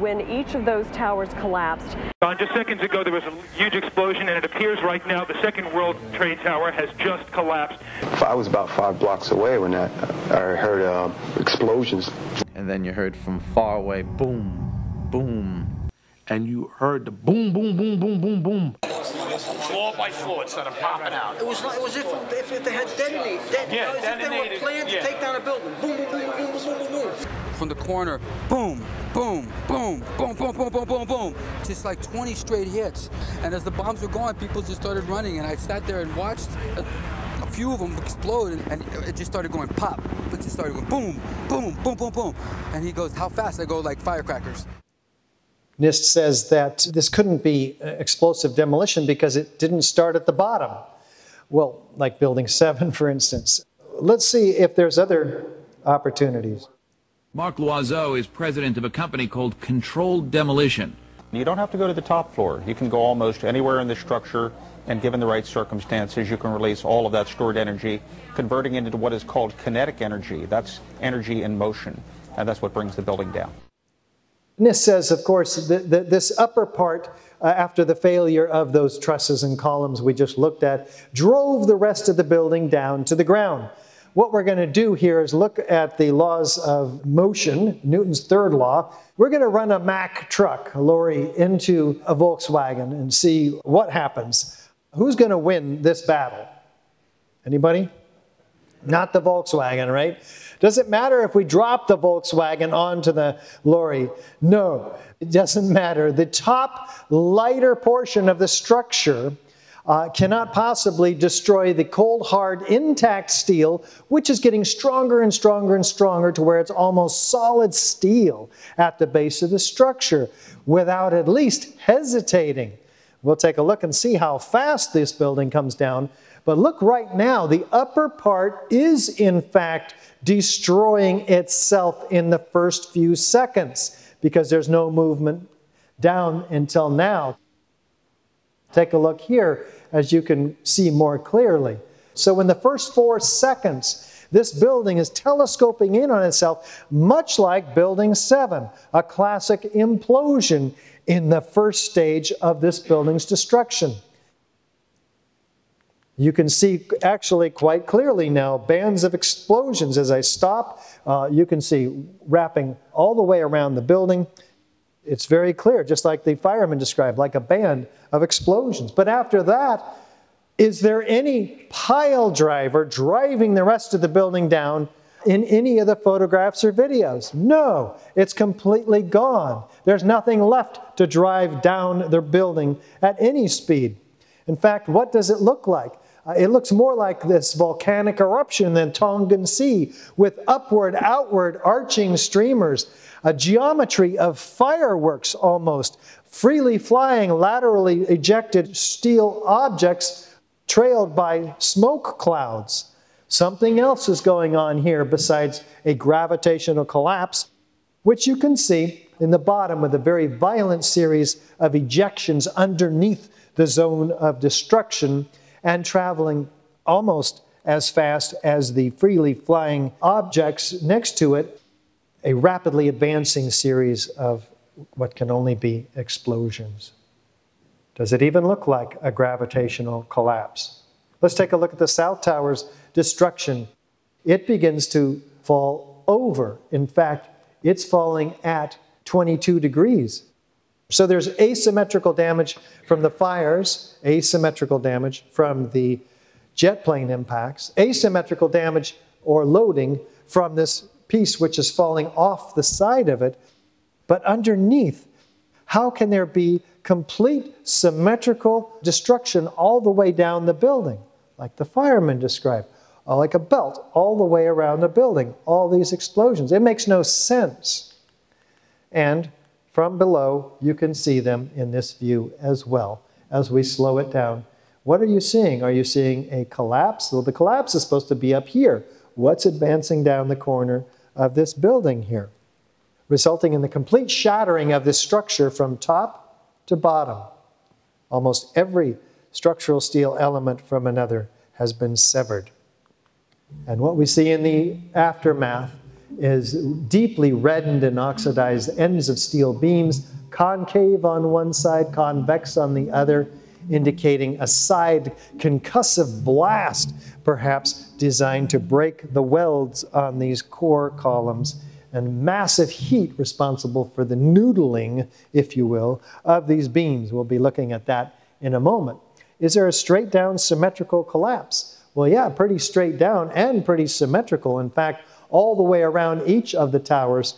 when each of those towers collapsed. Just seconds ago, there was a huge explosion, and it appears right now the Second World Trade Tower has just collapsed. I was about 5 blocks away when I heard explosions. And then you heard from far away, boom, boom. And you heard the boom, boom, boom, boom, boom, boom. floor by floor instead of popping out. It was if they had detonated. Yeah, as if they were planned to take down a building. Boom, boom, boom, boom, boom, boom, boom. From the corner, boom, boom, boom, boom, boom, boom, boom, boom, boom. Just like 20 straight hits. And as the bombs were going, people just started running, and I sat there and watched a few of them explode, and it just started going pop. It just started going boom, boom, boom, boom, boom. And he goes, how fast? I go, like firecrackers. NIST says that this couldn't be explosive demolition because it didn't start at the bottom. Well, like Building 7, for instance. Let's see if there's other opportunities. Mark Loiseau is president of a company called Controlled Demolition. You don't have to go to the top floor. You can go almost anywhere in the structure, and given the right circumstances, you can release all of that stored energy, converting it into what is called kinetic energy. That's energy in motion, and that's what brings the building down. NIST says, of course, that this upper part, after the failure of those trusses and columns we just looked at, drove the rest of the building down to the ground. What we're going to do here is look at the laws of motion, Newton's third law. We're going to run a Mack truck, a lorry, into a Volkswagen and see what happens. Who's going to win this battle? Anybody? Not the Volkswagen, right? Does it matter if we drop the Volkswagen onto the lorry? No, it doesn't matter. The top lighter portion of the structure cannot possibly destroy the cold, hard, intact steel, which is getting stronger and stronger and stronger to where it's almost solid steel at the base of the structure without at least hesitating. We'll take a look and see how fast this building comes down. But look right now, the upper part is in fact destroying itself in the first few seconds because there's no movement down until now. Take a look here as you can see more clearly. So in the first 4 seconds, this building is telescoping in on itself, much like Building 7, a classic implosion in the first stage of this building's destruction. You can see actually quite clearly now bands of explosions as I stop. You can see wrapping all the way around the building. It's very clear, just like the fireman described, like a band of explosions. But after that, is there any pile driver driving the rest of the building down in any of the photographs or videos? No, it's completely gone. There's nothing left to drive down the building at any speed. In fact, what does it look like? It looks more like this volcanic eruption than Tongan Sea, with upward, outward, arching streamers, a geometry of fireworks almost, freely flying, laterally ejected steel objects trailed by smoke clouds. Something else is going on here besides a gravitational collapse, which you can see in the bottom with a very violent series of ejections underneath the zone of destruction and traveling almost as fast as the freely flying objects next to it, a rapidly advancing series of what can only be explosions. Does it even look like a gravitational collapse? Let's take a look at the South Tower's destruction. It begins to fall over. In fact, it's falling at 22 degrees. So there's asymmetrical damage from the fires, asymmetrical damage from the jet plane impacts, asymmetrical damage or loading from this piece which is falling off the side of it. But underneath, how can there be complete symmetrical destruction all the way down the building, like the fireman described, like a belt all the way around the building, all these explosions? It makes no sense. And from below, you can see them in this view as well as we slow it down. What are you seeing? Are you seeing a collapse? Well, the collapse is supposed to be up here. What's advancing down the corner of this building here? Resulting in the complete shattering of this structure from top to bottom. Almost every structural steel element from another has been severed. And what we see in the aftermath is deeply reddened and oxidized ends of steel beams, concave on one side, convex on the other, indicating a side concussive blast, perhaps designed to break the welds on these core columns, and massive heat responsible for the noodling, if you will, of these beams. We'll be looking at that in a moment. Is there a straight down symmetrical collapse? Well, yeah, pretty straight down and pretty symmetrical. In fact, all the way around each of the towers,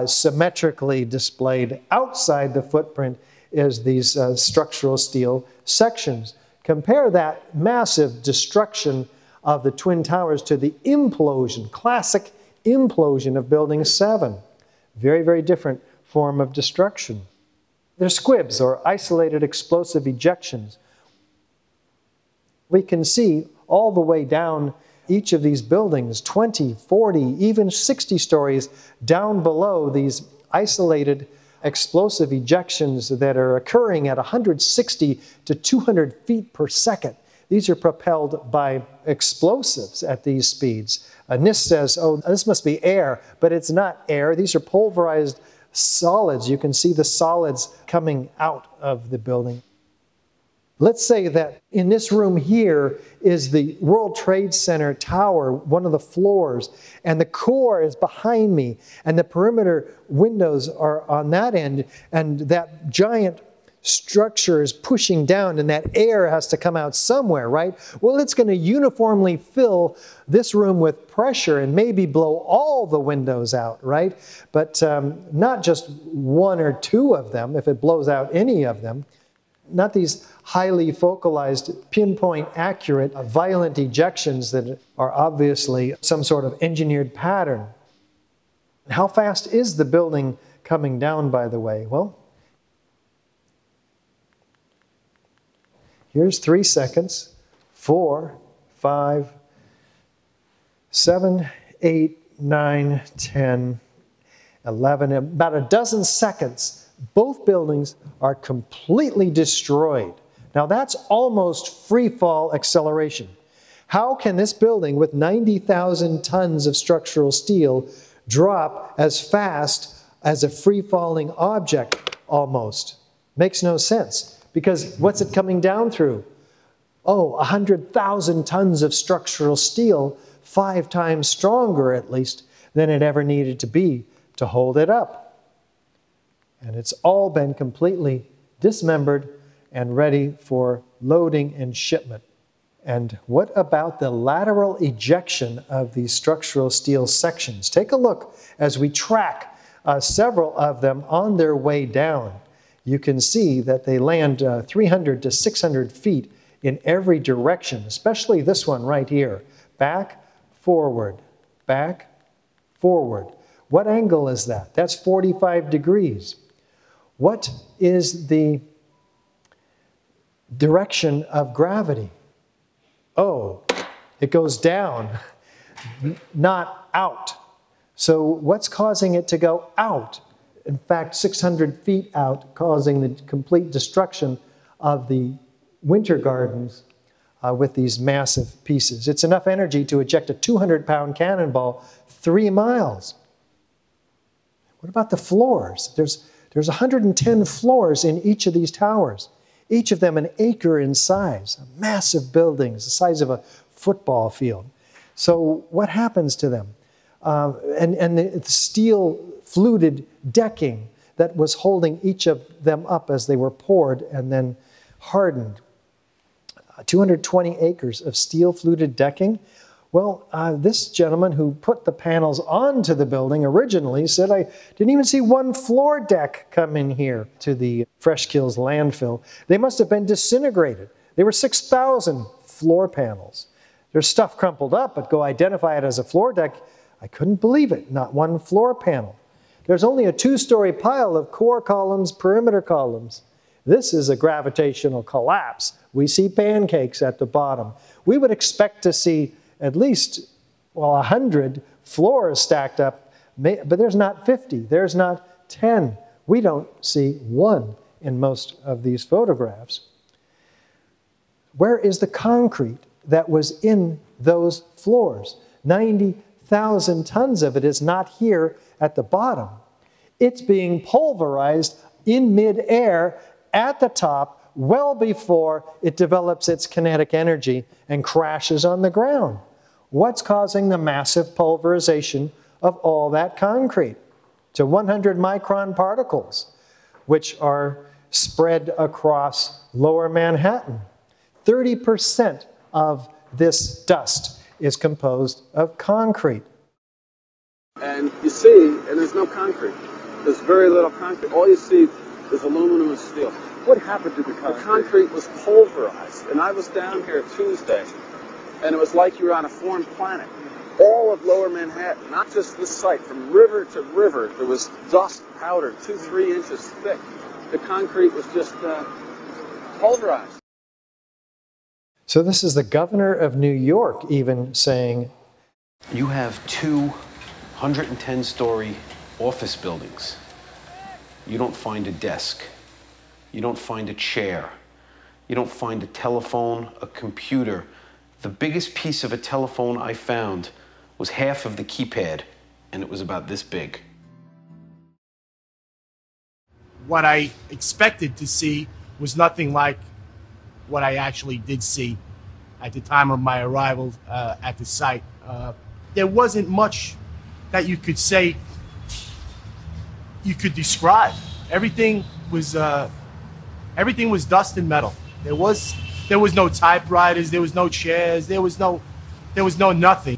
symmetrically displayed outside the footprint is these structural steel sections. Compare that massive destruction of the Twin Towers to the implosion, classic implosion of Building 7. Very, very different form of destruction. They're squibs, or isolated explosive ejections. We can see all the way down each of these buildings, 20, 40, even 60 stories down below, these isolated explosive ejections that are occurring at 160 to 200 feet per second. These are propelled by explosives at these speeds. NIST says, oh, this must be air, but it's not air. These are pulverized solids. You can see the solids coming out of the building. Let's say that in this room here is the World Trade Center tower, one of the floors, and the core is behind me, and the perimeter windows are on that end, and that giant structure is pushing down, and that air has to come out somewhere, right? Well, it's going to uniformly fill this room with pressure and maybe blow all the windows out, right? But not just one or two of them, if it blows out any of them. Not these highly focalized, pinpoint accurate, violent ejections that are obviously some sort of engineered pattern. How fast is the building coming down, by the way? Well, here's 3 seconds, 4, 5, 7, 8, 9, 10, 11, about a dozen seconds. Both buildings are completely destroyed. Now that's almost free fall acceleration. How can this building with 90,000 tons of structural steel drop as fast as a free falling object almost? Makes no sense, because what's it coming down through? Oh, 100,000 tons of structural steel, 5 times stronger at least than it ever needed to be to hold it up. And it's all been completely dismembered and ready for loading and shipment. And what about the lateral ejection of these structural steel sections? Take a look as we track several of them on their way down. You can see that they land 300 to 600 feet in every direction, especially this one right here. Back, forward, back, forward. What angle is that? That's 45 degrees. What is the direction of gravity? Oh, it goes down, not out. So what's causing it to go out? In fact, 600 feet out, causing the complete destruction of the winter gardens with these massive pieces. It's enough energy to eject a 200-pound cannonball 3 miles. What about the floors? There's 110 floors in each of these towers, each of them an acre in size, massive buildings the size of a football field. So what happens to them? And the steel fluted decking that was holding each of them up as they were poured and then hardened. 220 acres of steel fluted decking. Well, this gentleman who put the panels onto the building originally said, I didn't even see one floor deck come in here to the Fresh Kills landfill. They must have been disintegrated. There were 6,000 floor panels. There's stuff crumpled up, but go identify it as a floor deck. I couldn't believe it, not one floor panel. There's only a 2-story pile of core columns, perimeter columns. This is a gravitational collapse. We see pancakes at the bottom. We would expect to see at least, well, 100 floors stacked up, but there's not 50, there's not 10. We don't see one in most of these photographs. Where is the concrete that was in those floors? 90,000 tons of it is not here at the bottom. It's being pulverized in midair at the top well before it develops its kinetic energy and crashes on the ground. What's causing the massive pulverization of all that concrete to 100 micron particles, which are spread across lower Manhattan? 30% of this dust is composed of concrete. And you see, and there's no concrete. There's very little concrete. All you see is aluminum and steel. What happened to the concrete? The concrete was pulverized. And I was down here Tuesday, and it was like you were on a foreign planet. All of Lower Manhattan, not just this site, from river to river, there was dust powder 2-3 inches thick. The concrete was just pulverized. So this is the governor of New York even saying, you have 2 110-story office buildings. You don't find a desk. You don't find a chair. You don't find a telephone, a computer. The biggest piece of a telephone I found was half of the keypad, and it was about this big. What I expected to see was nothing like what I actually did see at the time of my arrival at the site. There wasn't much that you could say, you could describe. Everything was dust and metal. There was no typewriters, there was no chairs, there was no nothing.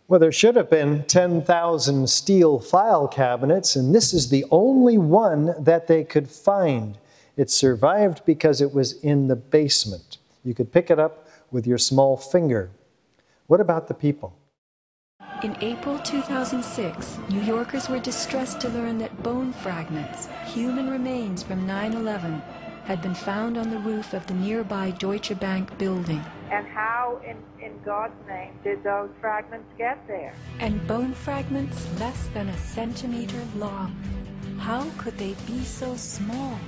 Well, there should have been 10,000 steel file cabinets, and this is the only one that they could find. It survived because it was in the basement. You could pick it up with your small finger. What about the people? In April 2006, New Yorkers were distressed to learn that bone fragments, human remains from 9/11, had been found on the roof of the nearby Deutsche Bank building. And how, in God's name, did those fragments get there? And bone fragments less than 1 centimeter long. How could they be so small?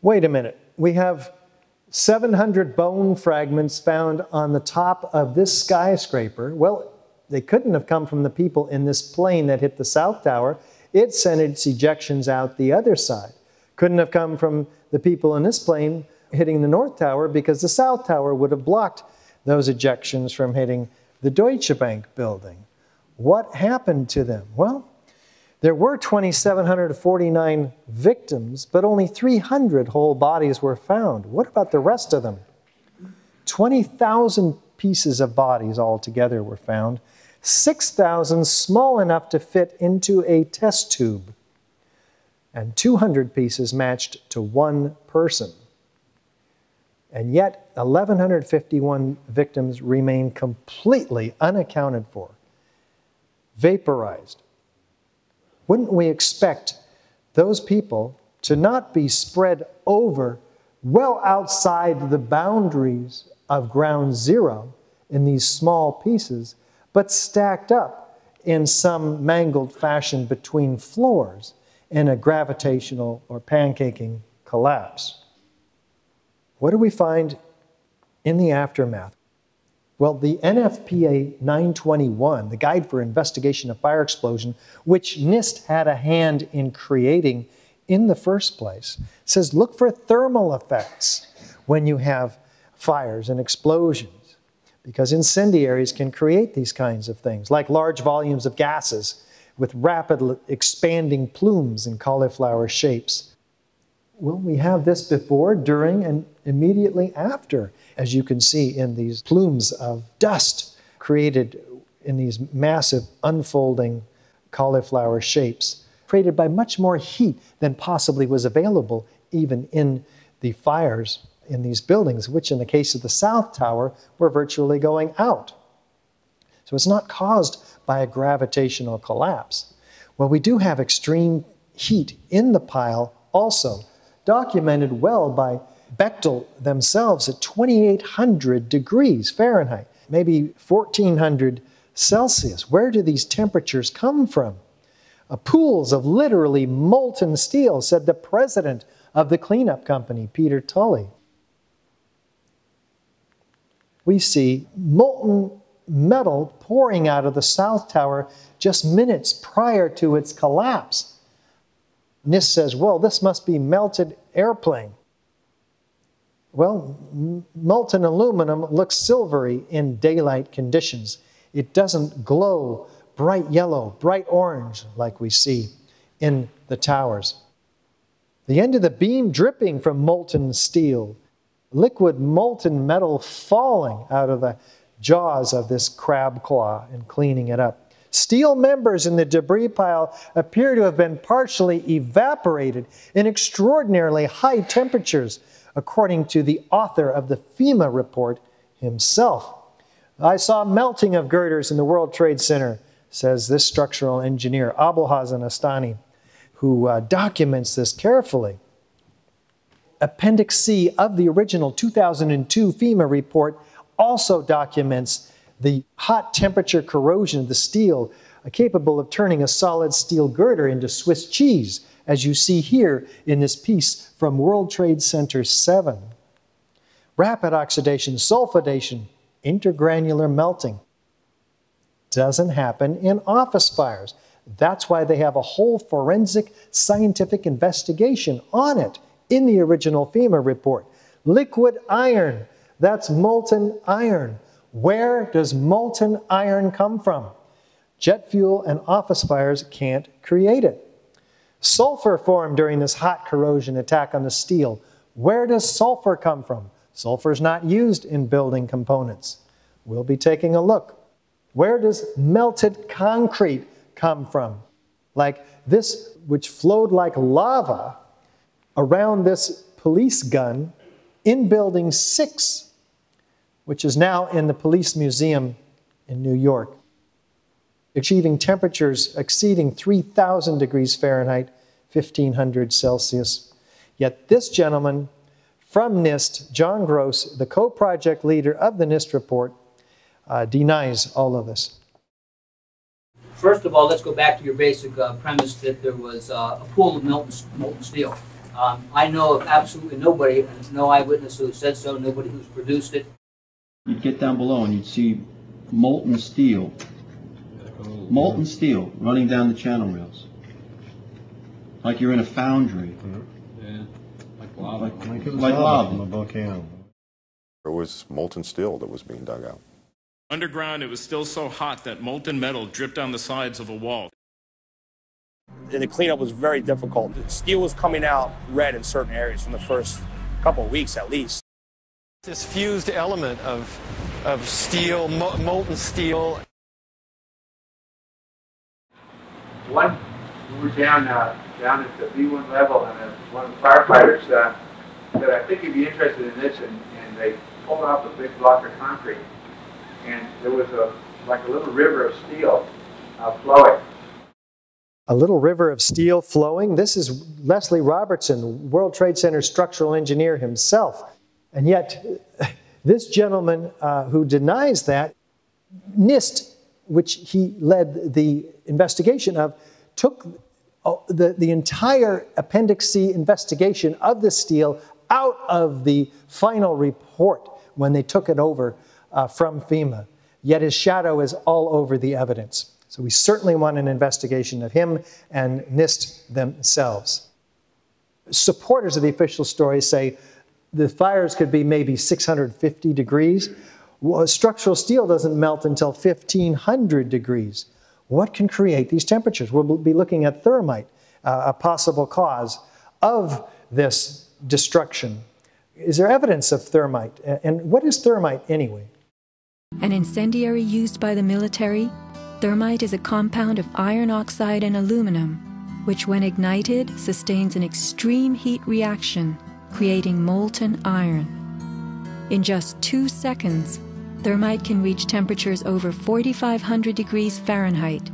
Wait a minute. We have 700 bone fragments found on the top of this skyscraper. Well, they couldn't have come from the people in this plane that hit the South Tower. It sent its ejections out the other side. Couldn't have come from the people in this plane hitting the North Tower, because the South Tower would have blocked those ejections from hitting the Deutsche Bank building. What happened to them? Well, there were 2,749 victims, but only 300 whole bodies were found. What about the rest of them? 20,000 pieces of bodies altogether were found, 6,000 small enough to fit into a test tube, and 200 pieces matched to one person. And yet, 1,151 victims remain completely unaccounted for, vaporized. Wouldn't we expect those people to not be spread over well outside the boundaries of ground zero in these small pieces, but stacked up in some mangled fashion between floors in a gravitational or pancaking collapse? What do we find in the aftermath? Well, the NFPA 921, the Guide for Investigation of Fire Explosion, which NIST had a hand in creating in the first place, says look for thermal effects when you have fires and explosions, because incendiaries can create these kinds of things, like large volumes of gases with rapidly expanding plumes in cauliflower shapes. Well, we have this before, during, and immediately after, as you can see in these plumes of dust created in these massive unfolding cauliflower shapes, created by much more heat than possibly was available even in the fires in these buildings, which in the case of the South Tower were virtually going out. So it's not caused by a gravitational collapse. Well, we do have extreme heat in the pile also, documented well by Bechtel themselves at 2,800 degrees Fahrenheit, maybe 1,400 Celsius. Where do these temperatures come from? Pools of literally molten steel, said the president of the cleanup company, Peter Tully. We see molten metal pouring out of the South Tower just minutes prior to its collapse. NIST says, well, this must be melted airplane. Well, molten aluminum looks silvery in daylight conditions. It doesn't glow bright yellow, bright orange like we see in the towers. The end of the beam dripping from molten steel. Liquid molten metal falling out of the jaws of this crab claw and cleaning it up. Steel members in the debris pile appear to have been partially evaporated in extraordinarily high temperatures, according to the author of the FEMA report himself. I saw melting of girders in the World Trade Center, says this structural engineer, Abulhassan Astani, who documents this carefully. Appendix C of the original 2002 FEMA report also documents the hot temperature corrosion of the steel, capable of turning a solid steel girder into Swiss cheese, as you see here in this piece from World Trade Center 7. Rapid oxidation, sulfidation, intergranular melting doesn't happen in office fires. That's why they have a whole forensic scientific investigation on it in the original FEMA report. Liquid iron, that's molten iron. Where does molten iron come from? Jet fuel and office fires can't create it. Sulfur formed during this hot corrosion attack on the steel. Where does sulfur come from? Sulfur is not used in building components. We'll be taking a look. Where does melted concrete come from? Like this, which flowed like lava around this police gun in Building 6, which is now in the Police Museum in New York, achieving temperatures exceeding 3,000 degrees Fahrenheit, 1,500 Celsius. Yet this gentleman from NIST, John Gross, the co-project leader of the NIST report, denies all of this. First of all, let's go back to your basic premise that there was a pool of molten steel. I know of absolutely nobody, and no eyewitness who said so, nobody who's produced it. You'd get down below and you'd see molten steel running down the channel rails. Like you're in a foundry. Yeah, like lava. Like lava from a volcano. There was molten steel that was being dug out. Underground, it was still so hot that molten metal dripped down the sides of a wall. And the cleanup was very difficult. The steel was coming out red in certain areas from the first couple of weeks at least. This fused element of steel, molten steel. We were down at the B1 level, and one of the firefighters said, I think you'd be interested in this, and they pulled off a big block of concrete, and there was like a little river of steel flowing. A little river of steel flowing. This is Leslie Robertson, World Trade Center structural engineer himself. And yet, this gentleman who denies that, NIST, which he led the investigation of, took the entire Appendix C investigation of the steel out of the final report when they took it over from FEMA. Yet his shadow is all over the evidence. So we certainly want an investigation of him and NIST themselves. Supporters of the official story say the fires could be maybe 650 degrees. Well, structural steel doesn't melt until 1,500 degrees. What can create these temperatures? We'll be looking at thermite, a possible cause of this destruction. Is there evidence of thermite? And what is thermite anyway? An incendiary used by the military, thermite is a compound of iron oxide and aluminum, which when ignited sustains an extreme heat reaction, creating molten iron. In just 2 seconds, thermite can reach temperatures over 4,500 degrees Fahrenheit,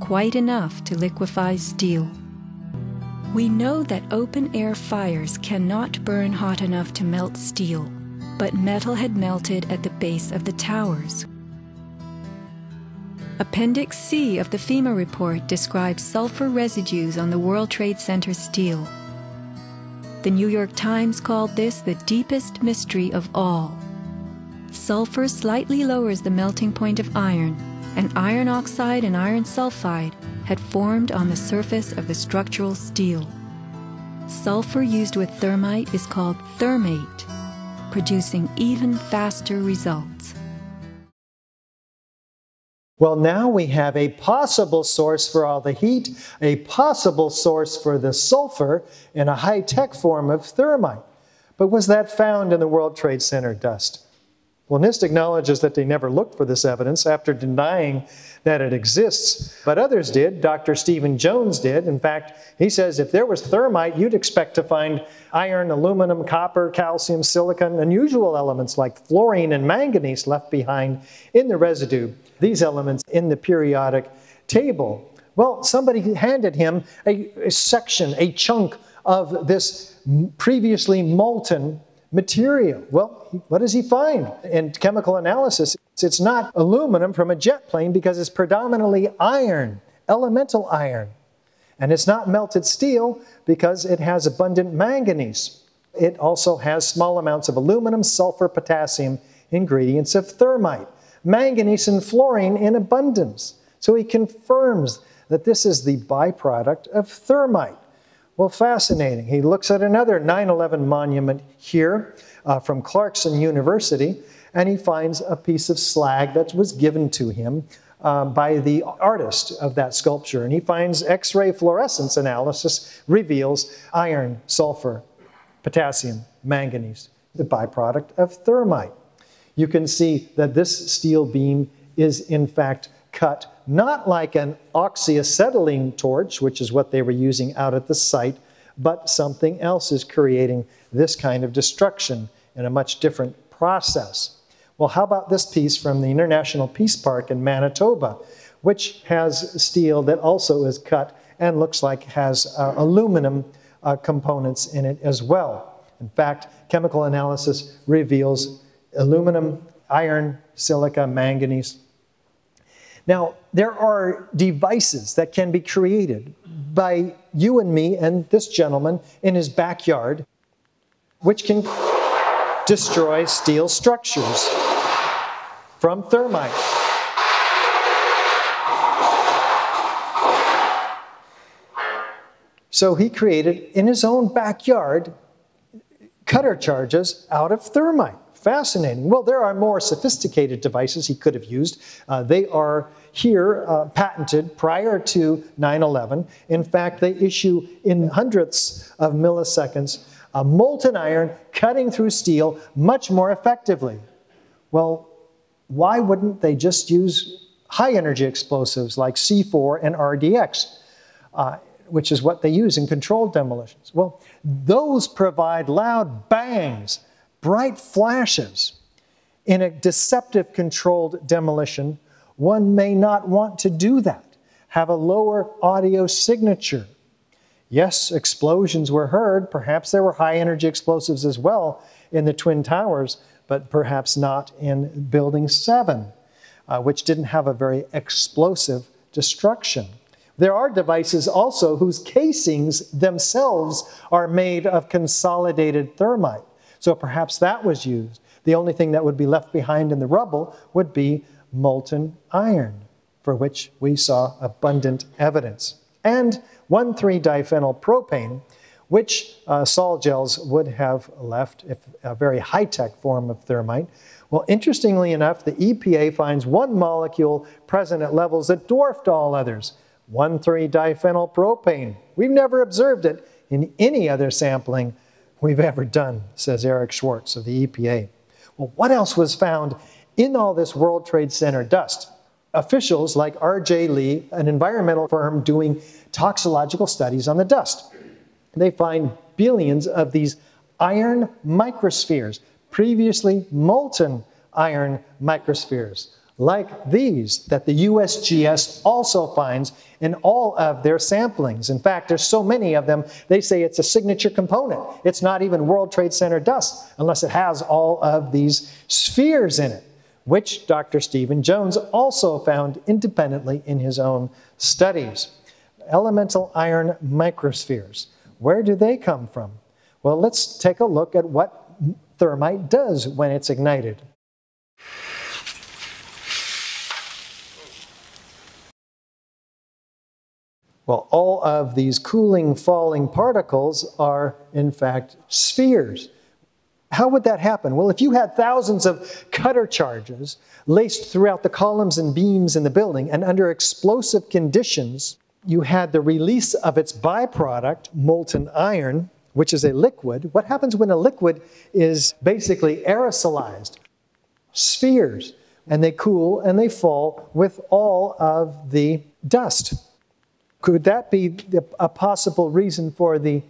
quite enough to liquefy steel. We know that open-air fires cannot burn hot enough to melt steel, but metal had melted at the base of the towers. Appendix C of the FEMA report describes sulfur residues on the World Trade Center steel. The New York Times called this the deepest mystery of all. Sulfur slightly lowers the melting point of iron, and iron oxide and iron sulfide had formed on the surface of the structural steel. Sulfur used with thermite is called thermate, producing even faster results. Well, now we have a possible source for all the heat, a possible source for the sulfur, and a high-tech form of thermite. But was that found in the World Trade Center dust? Well, NIST acknowledges that they never looked for this evidence after denying that it exists, but others did. Dr. Stephen Jones did. In fact, he says if there was thermite, you'd expect to find iron, aluminum, copper, calcium, silicon, unusual elements like fluorine and manganese left behind in the residue, these elements in the periodic table. Well, somebody handed him a section, a chunk of this previously molten material. Well, what does he find? In chemical analysis, it's not aluminum from a jet plane because it's predominantly iron, elemental iron. And it's not melted steel because it has abundant manganese. It also has small amounts of aluminum, sulfur, potassium, ingredients of thermite, manganese and fluorine in abundance. So he confirms that this is the byproduct of thermite. Well, fascinating. He looks at another 9/11 monument here from Clarkson University, and he finds a piece of slag that was given to him by the artist of that sculpture. And he finds X-ray fluorescence analysis reveals iron, sulfur, potassium, manganese, the byproduct of thermite. You can see that this steel beam is in fact cut not like an oxyacetylene torch, which is what they were using out at the site, but something else is creating this kind of destruction in a much different process. Well, how about this piece from the International Peace Park in Manitoba, which has steel that also is cut and looks like has aluminum components in it as well. In fact, chemical analysis reveals aluminum, iron, silica, manganese. Now, there are devices that can be created by you and me and this gentleman in his backyard, which can destroy steel structures from thermite. So he created, in his own backyard, cutter charges out of thermite. Fascinating. Well, there are more sophisticated devices he could have used. They are here patented prior to 9/11. In fact, they issue in hundredths of milliseconds molten iron cutting through steel much more effectively. Well, why wouldn't they just use high energy explosives like C4 and RDX, which is what they use in controlled demolitions? Well, those provide loud bangs, bright flashes. In a deceptive controlled demolition, one may not want to do that, have a lower audio signature. Yes, explosions were heard. Perhaps there were high energy explosives as well in the Twin Towers, but perhaps not in Building 7, which didn't have a very explosive destruction. There are devices also whose casings themselves are made of consolidated thermite. So perhaps that was used. The only thing that would be left behind in the rubble would be molten iron, for which we saw abundant evidence. And 1,3-diphenyl propane, which sol gels would have left, if a very high-tech form of thermite. Well, interestingly enough, the EPA finds one molecule present at levels that dwarfed all others, 1,3-diphenyl propane. We've never observed it in any other sampling we've ever done, says Eric Schwartz of the EPA. Well, what else was found in all this World Trade Center dust? Officials like R.J. Lee, an environmental firm doing toxicological studies on the dust, they find billions of these iron microspheres, previously molten iron microspheres, like these that the USGS also finds in all of their samplings. In fact, there's so many of them, they say it's a signature component. It's not even World Trade Center dust unless it has all of these spheres in it, which Dr. Stephen Jones also found independently in his own studies. Elemental iron microspheres. Where do they come from? Well, let's take a look at what thermite does when it's ignited. Well, all of these cooling, falling particles are, in fact, spheres. How would that happen? Well, if you had thousands of cutter charges laced throughout the columns and beams in the building, and under explosive conditions, you had the release of its byproduct, molten iron, which is a liquid. What happens when a liquid is basically aerosolized? Spheres. And they cool and they fall with all of the dust. Could that be a possible reason for the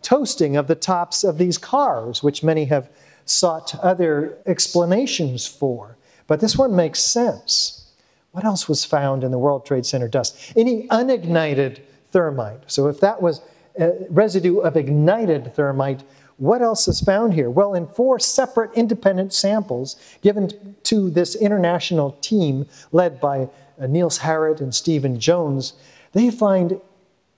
toasting of the tops of these cars, which many have sought other explanations for? But this one makes sense. What else was found in the World Trade Center dust? Any unignited thermite. So if that was a residue of ignited thermite, what else is found here? Well, in 4 separate independent samples given to this international team led by Niels Harrit and Stephen Jones, they find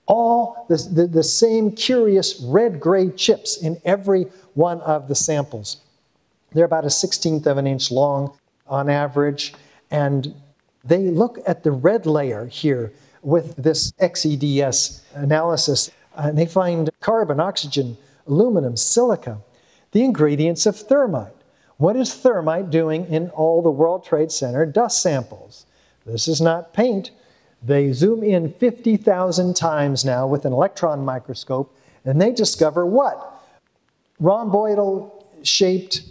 all the same curious red-gray chips in every one of the samples. They're about a 1/16 of an inch long on average, and they look at the red layer here with this XEDS analysis, and they find carbon, oxygen, aluminum, silica, the ingredients of thermite. What is thermite doing in all the World Trade Center dust samples? This is not paint. They zoom in 50,000 times now with an electron microscope, and they discover what? Rhomboidal-shaped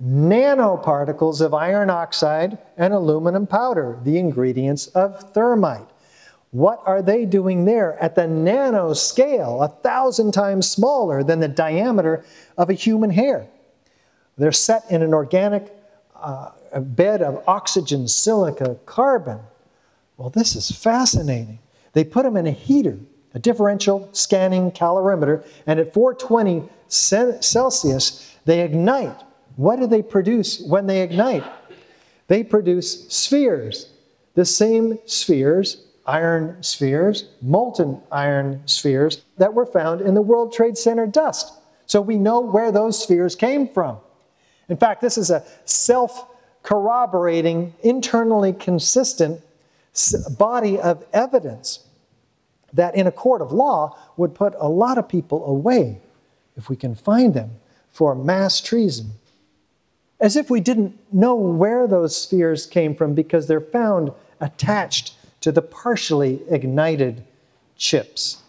nanoparticles of iron oxide and aluminum powder, the ingredients of thermite. What are they doing there at the nanoscale, 1,000 times smaller than the diameter of a human hair? They're set in an organic bed of oxygen, silica, carbon. Well, this is fascinating. They put them in a heater, a differential scanning calorimeter, and at 420 Celsius, they ignite. What do they produce when they ignite? They produce spheres, the same spheres, iron spheres, molten iron spheres that were found in the World Trade Center dust. So we know where those spheres came from. In fact, this is a self-corroborating, internally consistent body of evidence that in a court of law would put a lot of people away if we can find them for mass treason. As if we didn't know where those spheres came from because they're found attached to the partially ignited chips.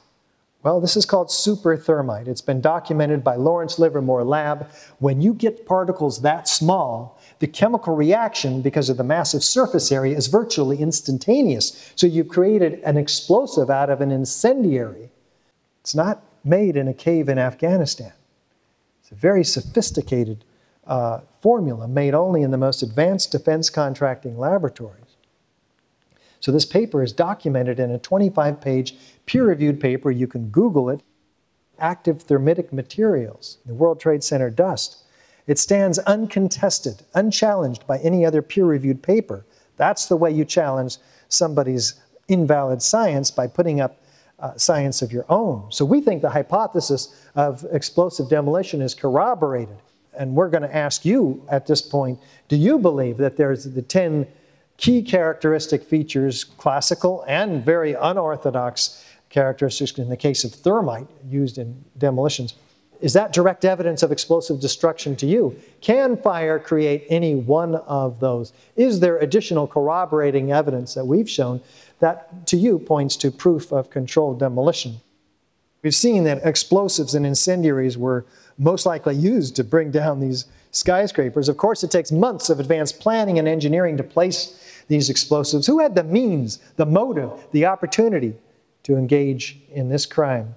Well, this is called superthermite. It's been documented by Lawrence Livermore Lab. When you get particles that small, the chemical reaction, because of the massive surface area, is virtually instantaneous. So you've created an explosive out of an incendiary. It's not made in a cave in Afghanistan. It's a very sophisticated formula made only in the most advanced defense contracting laboratories. So this paper is documented in a 25-page peer-reviewed paper. You can Google it, Active Thermitic Materials, the World Trade Center dust. It stands uncontested, unchallenged by any other peer-reviewed paper. That's the way you challenge somebody's invalid science, by putting up science of your own. So we think the hypothesis of explosive demolition is corroborated. And we're going to ask you at this point, do you believe that there's the 10 key characteristic features, classical and very unorthodox characteristics in the case of thermite used in demolitions? Is that direct evidence of explosive destruction to you? Can fire create any one of those? Is there additional corroborating evidence that we've shown that to you points to proof of controlled demolition? We've seen that explosives and incendiaries were most likely used to bring down these skyscrapers. Of course, it takes months of advanced planning and engineering to place these explosives. Who had the means, the motive, the opportunity to engage in this crime?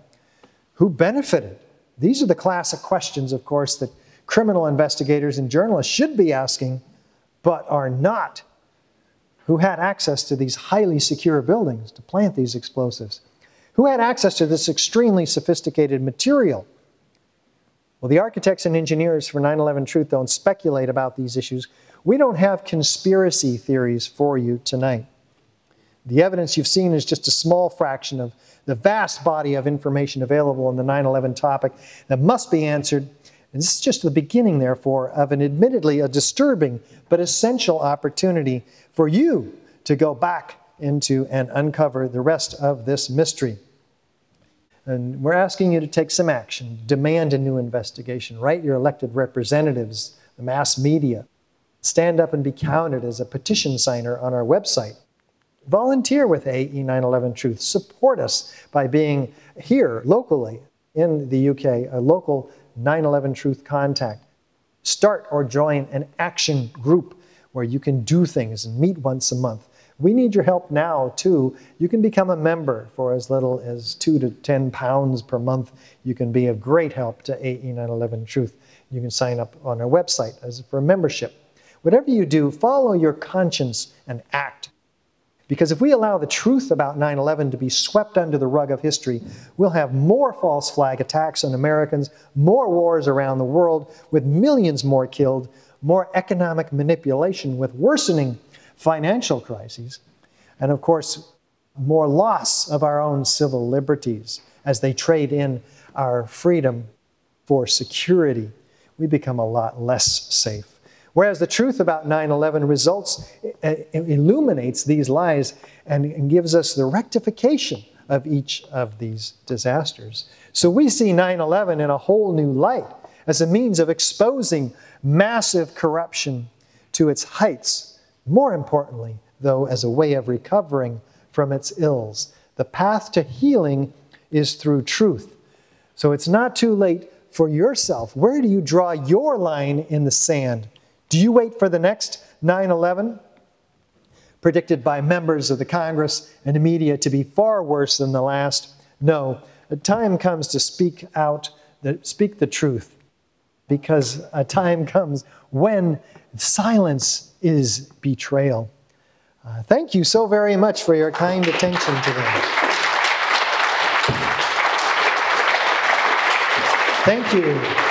Who benefited? These are the classic questions, of course, that criminal investigators and journalists should be asking, but are not. Who had access to these highly secure buildings to plant these explosives? Who had access to this extremely sophisticated material? Well, the architects and engineers for 9/11 Truth don't speculate about these issues. We don't have conspiracy theories for you tonight. The evidence you've seen is just a small fraction of the vast body of information available on the 9/11 topic that must be answered. And this is just the beginning, therefore, of an admittedly a disturbing but essential opportunity for you to go back into and uncover the rest of this mystery. And we're asking you to take some action, demand a new investigation, write your elected representatives, the mass media, stand up and be counted as a petition signer on our website. Volunteer with AE 9/11 Truth. Support us by being here locally in the UK, a local 9/11 Truth contact. Start or join an action group where you can do things and meet once a month. We need your help now, too. You can become a member for as little as £2 to £10 per month. You can be of great help to AE 9/11 Truth. You can sign up on our website for membership. Whatever you do, follow your conscience and act. Because if we allow the truth about 9/11 to be swept under the rug of history, we'll have more false flag attacks on Americans, more wars around the world, with millions more killed, more economic manipulation with worsening financial crises, and of course, more loss of our own civil liberties as they trade in our freedom for security. We become a lot less safe. Whereas the truth about 9/11 illuminates these lies and gives us the rectification of each of these disasters. So we see 9/11 in a whole new light as a means of exposing massive corruption to its heights. More importantly, though, as a way of recovering from its ills. The path to healing is through truth. So it's not too late for yourself. Where do you draw your line in the sand? Do you wait for the next 9/11? Predicted by members of the Congress and the media to be far worse than the last? No, the time comes to speak the truth. Because a time comes when silence is betrayal. Thank you so very much for your kind attention today. Thank you.